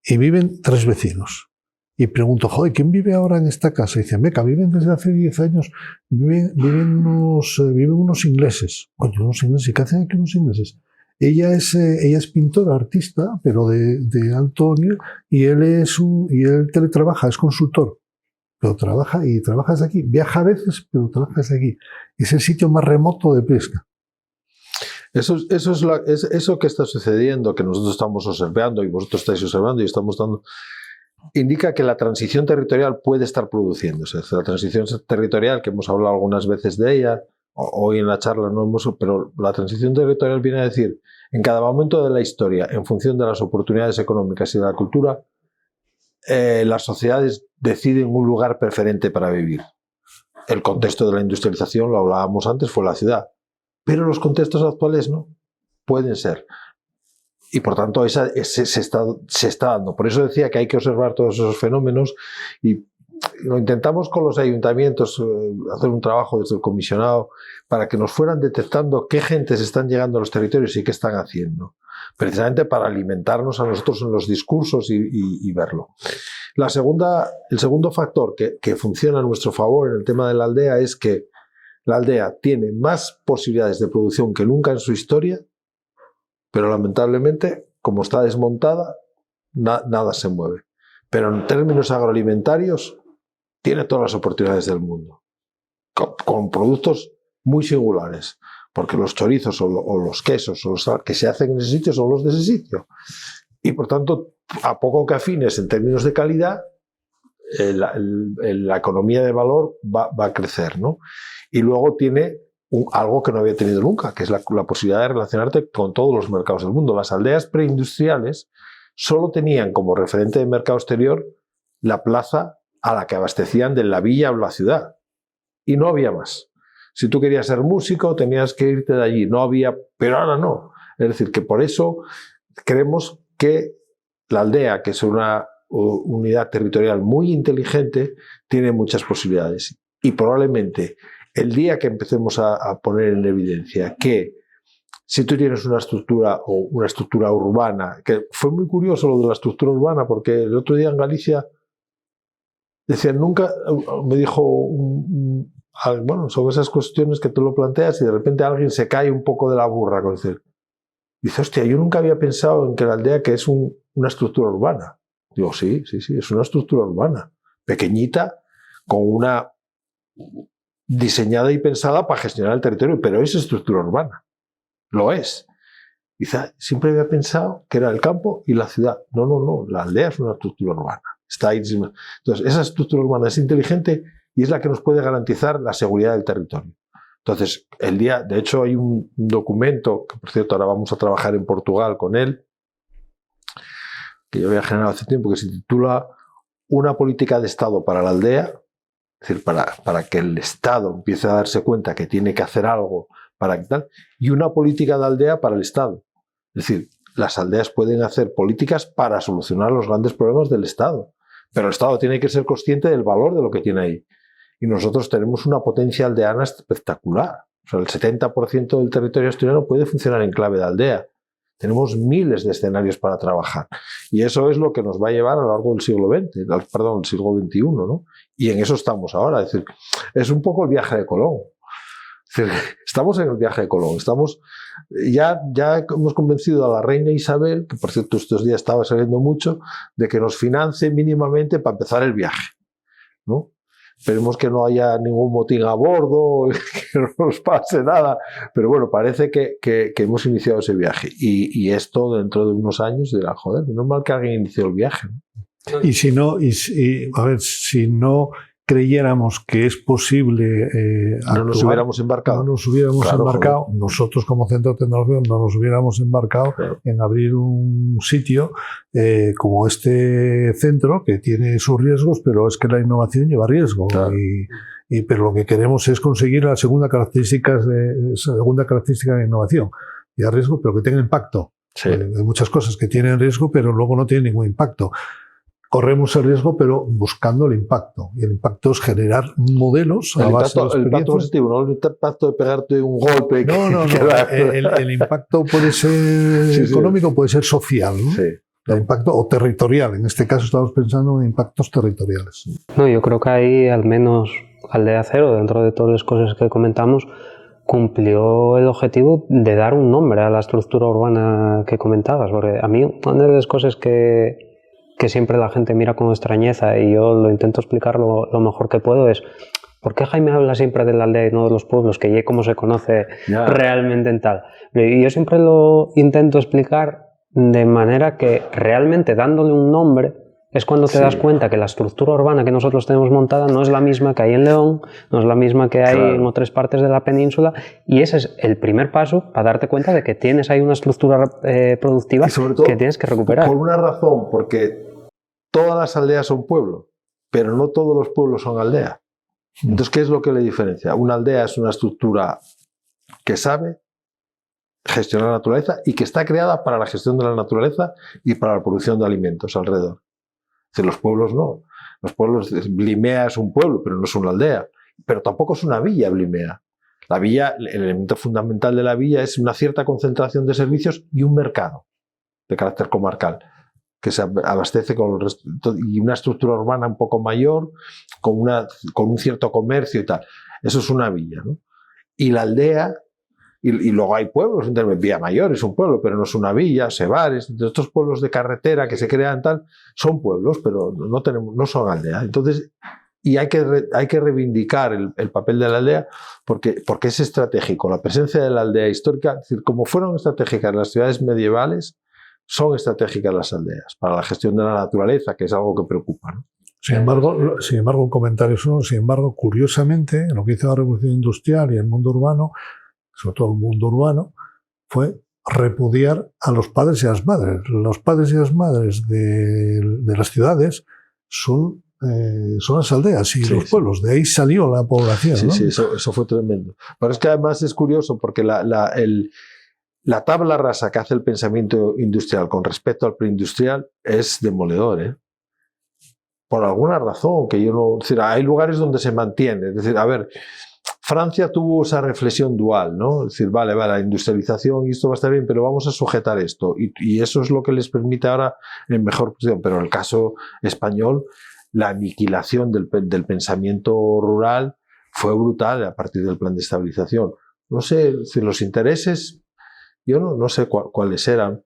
y viven 3 vecinos. Y pregunto, joder, ¿quién vive ahora en esta casa? Y dicen, Meca, viven desde hace 10 años, viven unos ingleses. Coño, unos ingleses, ¿y qué hacen aquí unos ingleses? Ella es pintora, artista, pero de alto nivel, y él teletrabaja, es consultor, pero trabaja desde aquí. Viaja a veces, pero trabaja desde aquí. Es el sitio más remoto de Briesca. Eso que está sucediendo, que nosotros estamos observando y vosotros estáis observando y estamos dando, indica que la transición territorial puede estar produciéndose. La transición territorial, que hemos hablado algunas veces de ella, hoy en la charla no hemos, pero la transición territorial viene a decir, en cada momento de la historia, en función de las oportunidades económicas y de la cultura, las sociedades deciden un lugar preferente para vivir. El contexto de la industrialización, lo hablábamos antes, fue la ciudad, pero los contextos actuales no pueden ser. Y por tanto se está dando. Por eso decía que hay que observar todos esos fenómenos y lo intentamos con los ayuntamientos, hacer un trabajo desde el comisionado para que nos fueran detectando qué gentes están llegando a los territorios y qué están haciendo, precisamente para alimentarnos a nosotros en los discursos y verlo. El segundo factor que funciona a nuestro favor en el tema de la aldea es que la aldea tiene más posibilidades de producción que nunca en su historia, pero lamentablemente, como está desmontada, nada se mueve. Pero en términos agroalimentarios, tiene todas las oportunidades del mundo, con productos muy singulares, porque los chorizos o los quesos o los que se hacen en ese sitio son los de ese sitio. Y por tanto, a poco que afines en términos de calidad, la economía de valor va a crecer, ¿no? Y luego tiene algo que no había tenido nunca, que es la posibilidad de relacionarte con todos los mercados del mundo. Las aldeas preindustriales solo tenían como referente de mercado exterior la plaza a la que abastecían de la villa o la ciudad. Y no había más. Si tú querías ser músico, tenías que irte de allí. No había, pero ahora no. Es decir, que por eso creemos que la aldea, que es una unidad territorial muy inteligente, tiene muchas posibilidades. Y probablemente el día que empecemos a poner en evidencia que si tú tienes una estructura urbana, que fue muy curioso lo de la estructura urbana, porque el otro día en Galicia decían, me dijo, bueno, sobre esas cuestiones que tú lo planteas y de repente alguien se cae un poco de la burra con decir, dice, hostia, yo nunca había pensado en que la aldea que es una estructura urbana. Digo, sí, es una estructura urbana, pequeñita, con una diseñada y pensada para gestionar el territorio, pero es estructura urbana, lo es. Quizá siempre había pensado que era el campo y la ciudad. No, la aldea es una estructura urbana. Está ahí. Entonces, esa estructura urbana es inteligente y es la que nos puede garantizar la seguridad del territorio. Entonces, de hecho, hay un documento, que por cierto ahora vamos a trabajar en Portugal con él, que yo había generado hace tiempo, que se titula Una política de Estado para la aldea, es decir, para que el Estado empiece a darse cuenta que tiene que hacer algo para que tal, y una política de aldea para el Estado. Es decir, las aldeas pueden hacer políticas para solucionar los grandes problemas del Estado, pero el Estado tiene que ser consciente del valor de lo que tiene ahí. Y nosotros tenemos una potencia aldeana espectacular. O sea, el 70% del territorio asturiano puede funcionar en clave de aldea. Es Tenemos miles de escenarios para trabajar. Y eso es lo que nos va a llevar a lo largo del siglo XX, perdón, el siglo XXI, ¿no? Y en eso estamos ahora. Es decir, es un poco el viaje de Colón. Es decir, estamos en el viaje de Colón. Ya hemos convencido a la reina Isabel, que por cierto estos días estaba saliendo mucho, de que nos financie mínimamente para empezar el viaje, ¿no? Esperemos que no haya ningún motín a bordo, que no nos pase nada. Pero bueno, parece que hemos iniciado ese viaje. Y esto dentro de unos años dirá, joder, es normal que alguien inició el viaje, ¿no? Y si no creyéramos que es posible no nos hubiéramos embarcado. No nos hubiéramos embarcado, joder. Nosotros como centro tecnológico no nos hubiéramos embarcado en abrir un sitio como este centro, que tiene sus riesgos, pero es que la innovación lleva riesgo. Claro. Pero lo que queremos es conseguir la segunda característica de innovación. Y riesgo, pero que tenga impacto. Sí. Hay muchas cosas que tienen riesgo, pero luego no tienen ningún impacto. Corremos el riesgo, pero buscando el impacto. Y el impacto es generar modelos a base de el impacto positivo, no el impacto de pegarte un golpe. No. El impacto puede ser económico, puede ser social, ¿no? Sí. El impacto o territorial. En este caso estamos pensando en impactos territoriales. No, yo creo que ahí, al menos Aldea Cero, dentro de todas las cosas que comentamos, cumplió el objetivo de dar un nombre a la estructura urbana que comentabas. Porque a mí, una de las cosas que siempre la gente mira con extrañeza, y yo lo intento explicar lo mejor que puedo, es ¿por qué Jaime habla siempre de la aldea y no de los pueblos, que ya como se conoce realmente en tal? Y yo siempre lo intento explicar de manera que realmente dándole un nombre es cuando te das cuenta que la estructura urbana que nosotros tenemos montada no es la misma que hay en León, no es la misma que hay en otras partes de la península, y ese es el primer paso para darte cuenta de que tienes ahí una estructura productiva que tienes que recuperar. Por una razón, porque todas las aldeas son pueblos, pero no todos los pueblos son aldea. Entonces, ¿qué es lo que le diferencia? Una aldea es una estructura que sabe gestionar la naturaleza y que está creada para la gestión de la naturaleza y para la producción de alimentos alrededor. Es decir, los pueblos no. Los pueblos, Blimea es un pueblo, pero no es una aldea. Pero tampoco es una villa, Blimea. La villa, el elemento fundamental de la villa es una cierta concentración de servicios y un mercado de carácter comarcal, que se abastece con el resto, y una estructura urbana un poco mayor, con un cierto comercio y tal. Eso es una villa, ¿no? Y la aldea, y luego hay pueblos, Villa Mayor es un pueblo, pero no es una villa, Sebares, estos pueblos de carretera que se crean tal, son pueblos, pero no son aldea. Entonces, y hay que reivindicar el papel de la aldea porque es estratégico. La presencia de la aldea histórica, es decir, como fueron estratégicas las ciudades medievales, son estratégicas las aldeas para la gestión de la naturaleza, que es algo que preocupa, ¿no? Sin embargo, un comentario solo, curiosamente, lo que hizo la Revolución Industrial y el mundo urbano, sobre todo el mundo urbano, fue repudiar a los padres y a las madres. Los padres y las madres de las ciudades son las aldeas y los pueblos. De ahí salió la población. Sí, ¿no? sí, eso fue tremendo. Pero es que además es curioso porque la tabla rasa que hace el pensamiento industrial con respecto al preindustrial es demoledor, ¿eh? Por alguna razón que yo no... Es decir, hay lugares donde se mantiene. Es decir, a ver, Francia tuvo esa reflexión dual, ¿no? Es decir, vale, la industrialización y esto va a estar bien, pero vamos a sujetar esto. Y eso es lo que les permite ahora en mejor posición. Pero en el caso español, la aniquilación del pensamiento rural fue brutal a partir del plan de estabilización. No sé, si los intereses, yo no sé cuáles eran.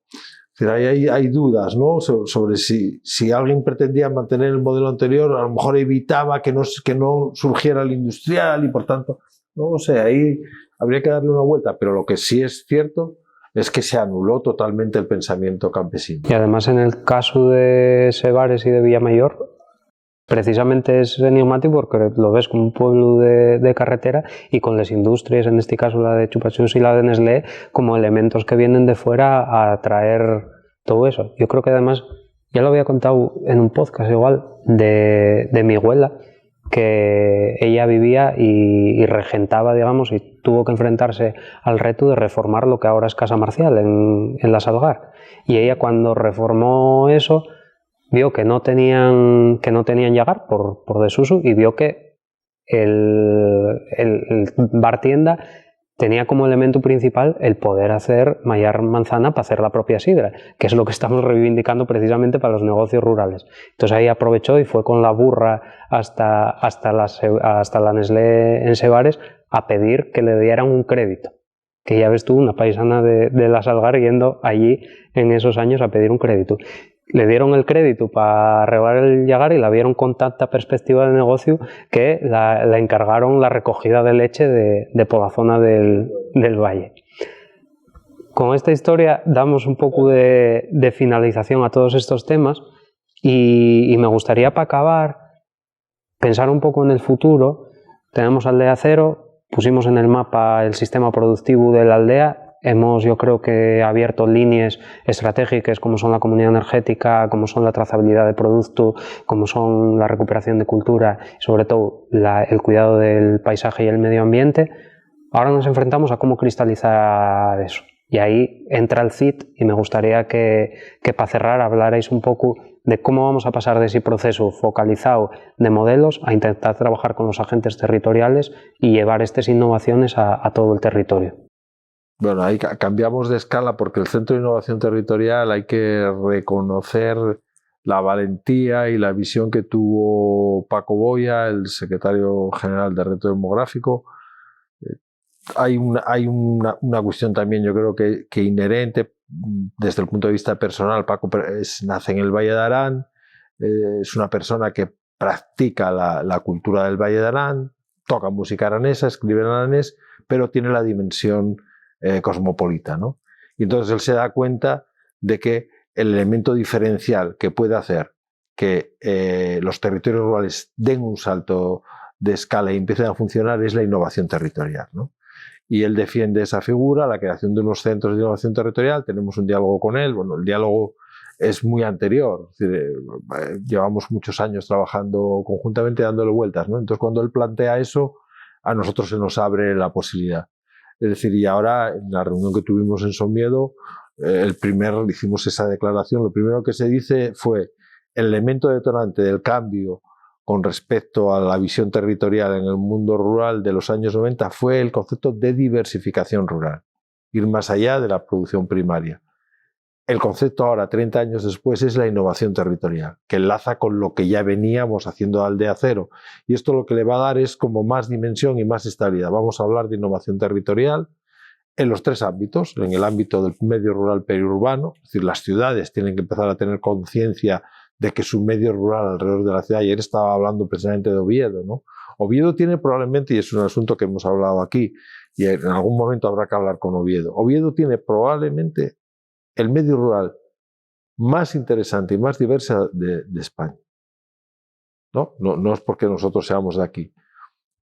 Hay dudas, ¿no? Sobre si alguien pretendía mantener el modelo anterior, a lo mejor evitaba que no surgiera el industrial y por tanto, no lo sé, ahí habría que darle una vuelta, pero lo que sí es cierto es que se anuló totalmente el pensamiento campesino. Y además en el caso de Sebares y de Villamayor, precisamente es enigmático porque lo ves como un pueblo de carretera y con las industrias, en este caso la de Chupa Chups y la de Nestlé, como elementos que vienen de fuera a traer todo eso. Yo creo que además, ya lo había contado en un podcast igual, de mi abuela, que ella vivía y regentaba, digamos, y tuvo que enfrentarse al reto de reformar lo que ahora es Casa Marcial en la Salgar. Y ella cuando reformó eso, vio que no tenían llagar por desuso y vio que el bar tienda tenía como elemento principal el poder mallar manzana para hacer la propia sidra, que es lo que estamos reivindicando precisamente para los negocios rurales. Entonces ahí aprovechó y fue con la burra hasta la Nestlé en Sebares a pedir que le dieran un crédito. Que ya ves tú, una paisana de la Salgar yendo allí en esos años a pedir un crédito. Le dieron el crédito para regar el llagar y la vieron con tanta perspectiva de negocio que la encargaron la recogida de leche de por la zona del valle. Con esta historia damos un poco de finalización a todos estos temas y me gustaría, para acabar, pensar un poco en el futuro. Tenemos Aldea Cero, pusimos en el mapa el sistema productivo de la aldea. Hemos, yo creo que, abierto líneas estratégicas como son la comunidad energética, como son la trazabilidad de producto, como son la recuperación de cultura y sobre todo el cuidado del paisaje y el medio ambiente. Ahora nos enfrentamos a cómo cristalizar eso. Y ahí entra el CIT y me gustaría que para cerrar hablarais un poco de cómo vamos a pasar de ese proceso focalizado de modelos a intentar trabajar con los agentes territoriales y llevar estas innovaciones a todo el territorio. Bueno, ahí cambiamos de escala porque el Centro de Innovación Territorial hay que reconocer la valentía y la visión que tuvo Paco Boya, el secretario general de Reto Demográfico. Hay una cuestión también, yo creo que inherente desde el punto de vista personal. Paco nace en el Valle de Arán, es una persona que practica la cultura del Valle de Arán, toca música aranesa, escribe en aranés, pero tiene la dimensión cosmopolita, ¿no? Y entonces él se da cuenta de que el elemento diferencial que puede hacer que los territorios rurales den un salto de escala y empiecen a funcionar es la innovación territorial, ¿no? Y él defiende esa figura, la creación de unos centros de innovación territorial. Tenemos un diálogo con él. Bueno, el diálogo es muy anterior, es decir, llevamos muchos años trabajando conjuntamente, dándole vueltas, ¿no? Entonces, cuando él plantea eso, a nosotros se nos abre la posibilidad. Es decir, y ahora, en la reunión que tuvimos en Somiedo, hicimos esa declaración. Lo primero que se dice fue: el elemento detonante del cambio con respecto a la visión territorial en el mundo rural de los años 90 fue el concepto de diversificación rural, ir más allá de la producción primaria. El concepto ahora, 30 años después, es la innovación territorial, que enlaza con lo que ya veníamos haciendo de Aldea Cero. Y esto lo que le va a dar es como más dimensión y más estabilidad. Vamos a hablar de innovación territorial en los tres ámbitos: en el ámbito del medio rural periurbano, es decir, las ciudades tienen que empezar a tener conciencia de que su medio rural alrededor de la ciudad. Ayer estaba hablando precisamente de Oviedo, ¿no? Oviedo tiene probablemente, y es un asunto que hemos hablado aquí, y en algún momento habrá que hablar con Oviedo, Oviedo tiene probablemente el medio rural más interesante y más diverso de España. No es porque nosotros seamos de aquí,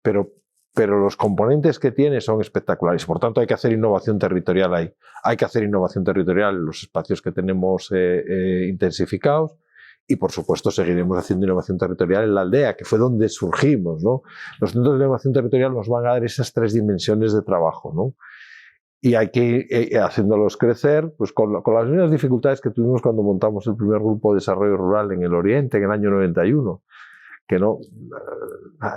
pero los componentes que tiene son espectaculares. Por tanto, hay que hacer innovación territorial ahí. Hay que hacer innovación territorial en los espacios que tenemos intensificados. Y, por supuesto, seguiremos haciendo innovación territorial en la aldea, que fue donde surgimos, ¿no? Los centros de innovación territorial nos van a dar esas tres dimensiones de trabajo, ¿no? Y hay que ir haciéndolos crecer, pues con las mismas dificultades que tuvimos cuando montamos el primer grupo de desarrollo rural en el Oriente, en el año 91, que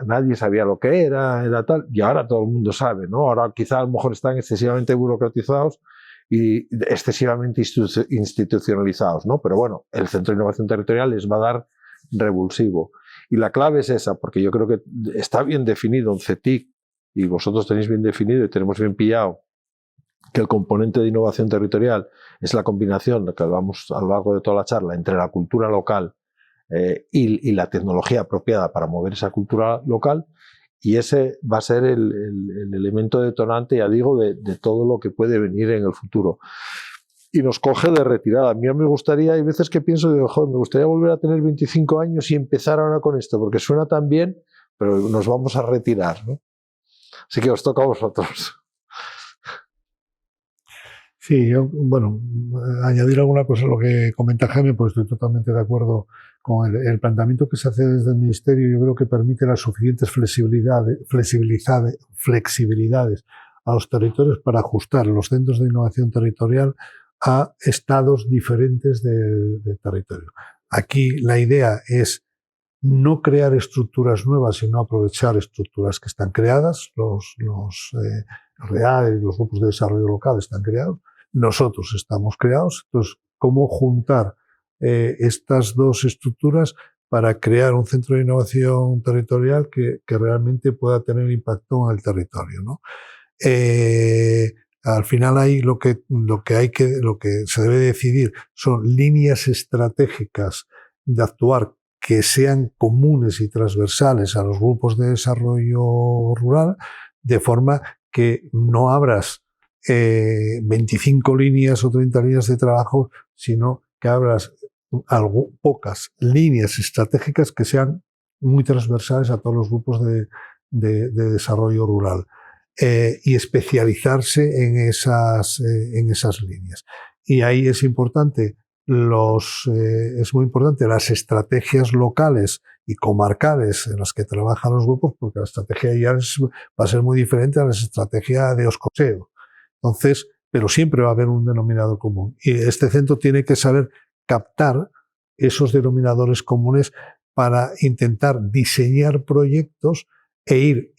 nadie sabía lo que era tal, y ahora todo el mundo sabe, ¿no? Ahora quizá a lo mejor están excesivamente burocratizados y excesivamente institucionalizados, ¿no? Pero bueno, el Centro de Innovación Territorial les va a dar revulsivo. Y la clave es esa, porque yo creo que está bien definido en CETIC, y vosotros tenéis bien definido y tenemos bien pillado, que el componente de innovación territorial es la combinación, que hablamos a lo largo de toda la charla, entre la cultura local y la tecnología apropiada para mover esa cultura local. Y ese va a ser el elemento detonante, ya digo, de todo lo que puede venir en el futuro. Y nos coge de retirada. A mí me gustaría, hay veces que pienso, digo, joder, me gustaría volver a tener 25 años y empezar ahora con esto, porque suena tan bien, pero nos vamos a retirar, ¿no? Así que os toca a vosotros. Sí, yo, bueno, añadir alguna cosa a lo que comenta Jaime, pues estoy totalmente de acuerdo con el planteamiento que se hace desde el Ministerio. Yo creo que permite las suficientes flexibilidades a los territorios para ajustar los centros de innovación territorial a estados diferentes de territorio. Aquí la idea es no crear estructuras nuevas, sino aprovechar estructuras que están creadas. Los REAE y los grupos de desarrollo local están creados. Nosotros estamos creados. Entonces, ¿cómo juntar estas dos estructuras para crear un centro de innovación territorial que realmente pueda tener impacto en el territorio, ¿no? Al final ahí lo que se debe decidir son líneas estratégicas de actuar que sean comunes y transversales a los grupos de desarrollo rural, de forma que no abras 25 líneas o 30 líneas de trabajo, sino que abras pocas líneas estratégicas que sean muy transversales a todos los grupos de desarrollo rural. Y especializarse en esas líneas. Y ahí es importante es muy importante las estrategias locales y comarcales en las que trabajan los grupos, porque la estrategia ya va a ser muy diferente a la estrategia de Oscoseo. Entonces, pero siempre va a haber un denominador común. Y este centro tiene que saber captar esos denominadores comunes para intentar diseñar proyectos e ir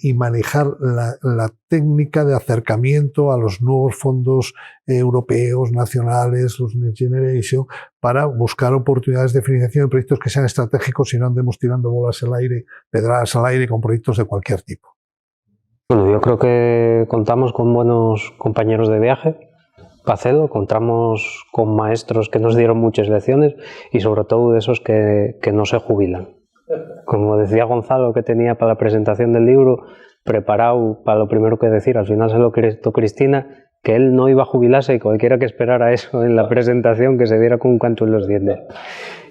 y manejar la técnica de acercamiento a los nuevos fondos europeos, nacionales, los Next Generation, para buscar oportunidades de financiación de proyectos que sean estratégicos y no andemos tirando bolas al aire, pedradas al aire con proyectos de cualquier tipo. Bueno, yo creo que contamos con buenos compañeros de viaje para hacerlo, contamos con maestros que nos dieron muchas lecciones y sobre todo de esos que no se jubilan. Como decía Gonzalo, que tenía para la presentación del libro preparado para lo primero que decir, al final se lo contó Cristina, que él no iba a jubilarse y cualquiera que esperara eso en la presentación que se diera con un canto en los dientes.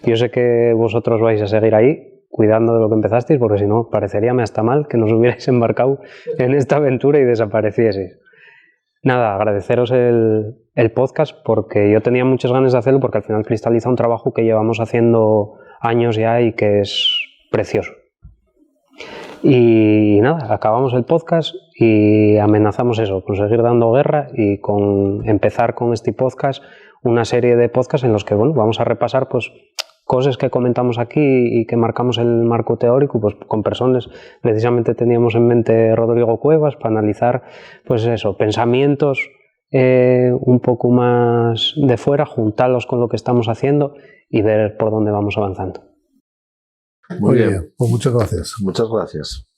Yo sé que vosotros vais a seguir ahí cuidando de lo que empezasteis, porque si no pareceríame hasta mal que nos hubierais embarcado en esta aventura y desaparecieseis. Nada, agradeceros el podcast, porque yo tenía muchas ganas de hacerlo, porque al final cristaliza un trabajo que llevamos haciendo años ya y que es precioso. Y nada, acabamos el podcast y amenazamos eso, con seguir dando guerra y con empezar con este podcast una serie de podcasts en los que vamos a repasar pues cosas que comentamos aquí y que marcamos el marco teórico, pues con personas. Precisamente teníamos en mente Rodrigo Cuevas para analizar pues eso, pensamientos un poco más de fuera, juntarlos con lo que estamos haciendo y ver por dónde vamos avanzando. Muy bien. Pues muchas gracias. Muchas gracias.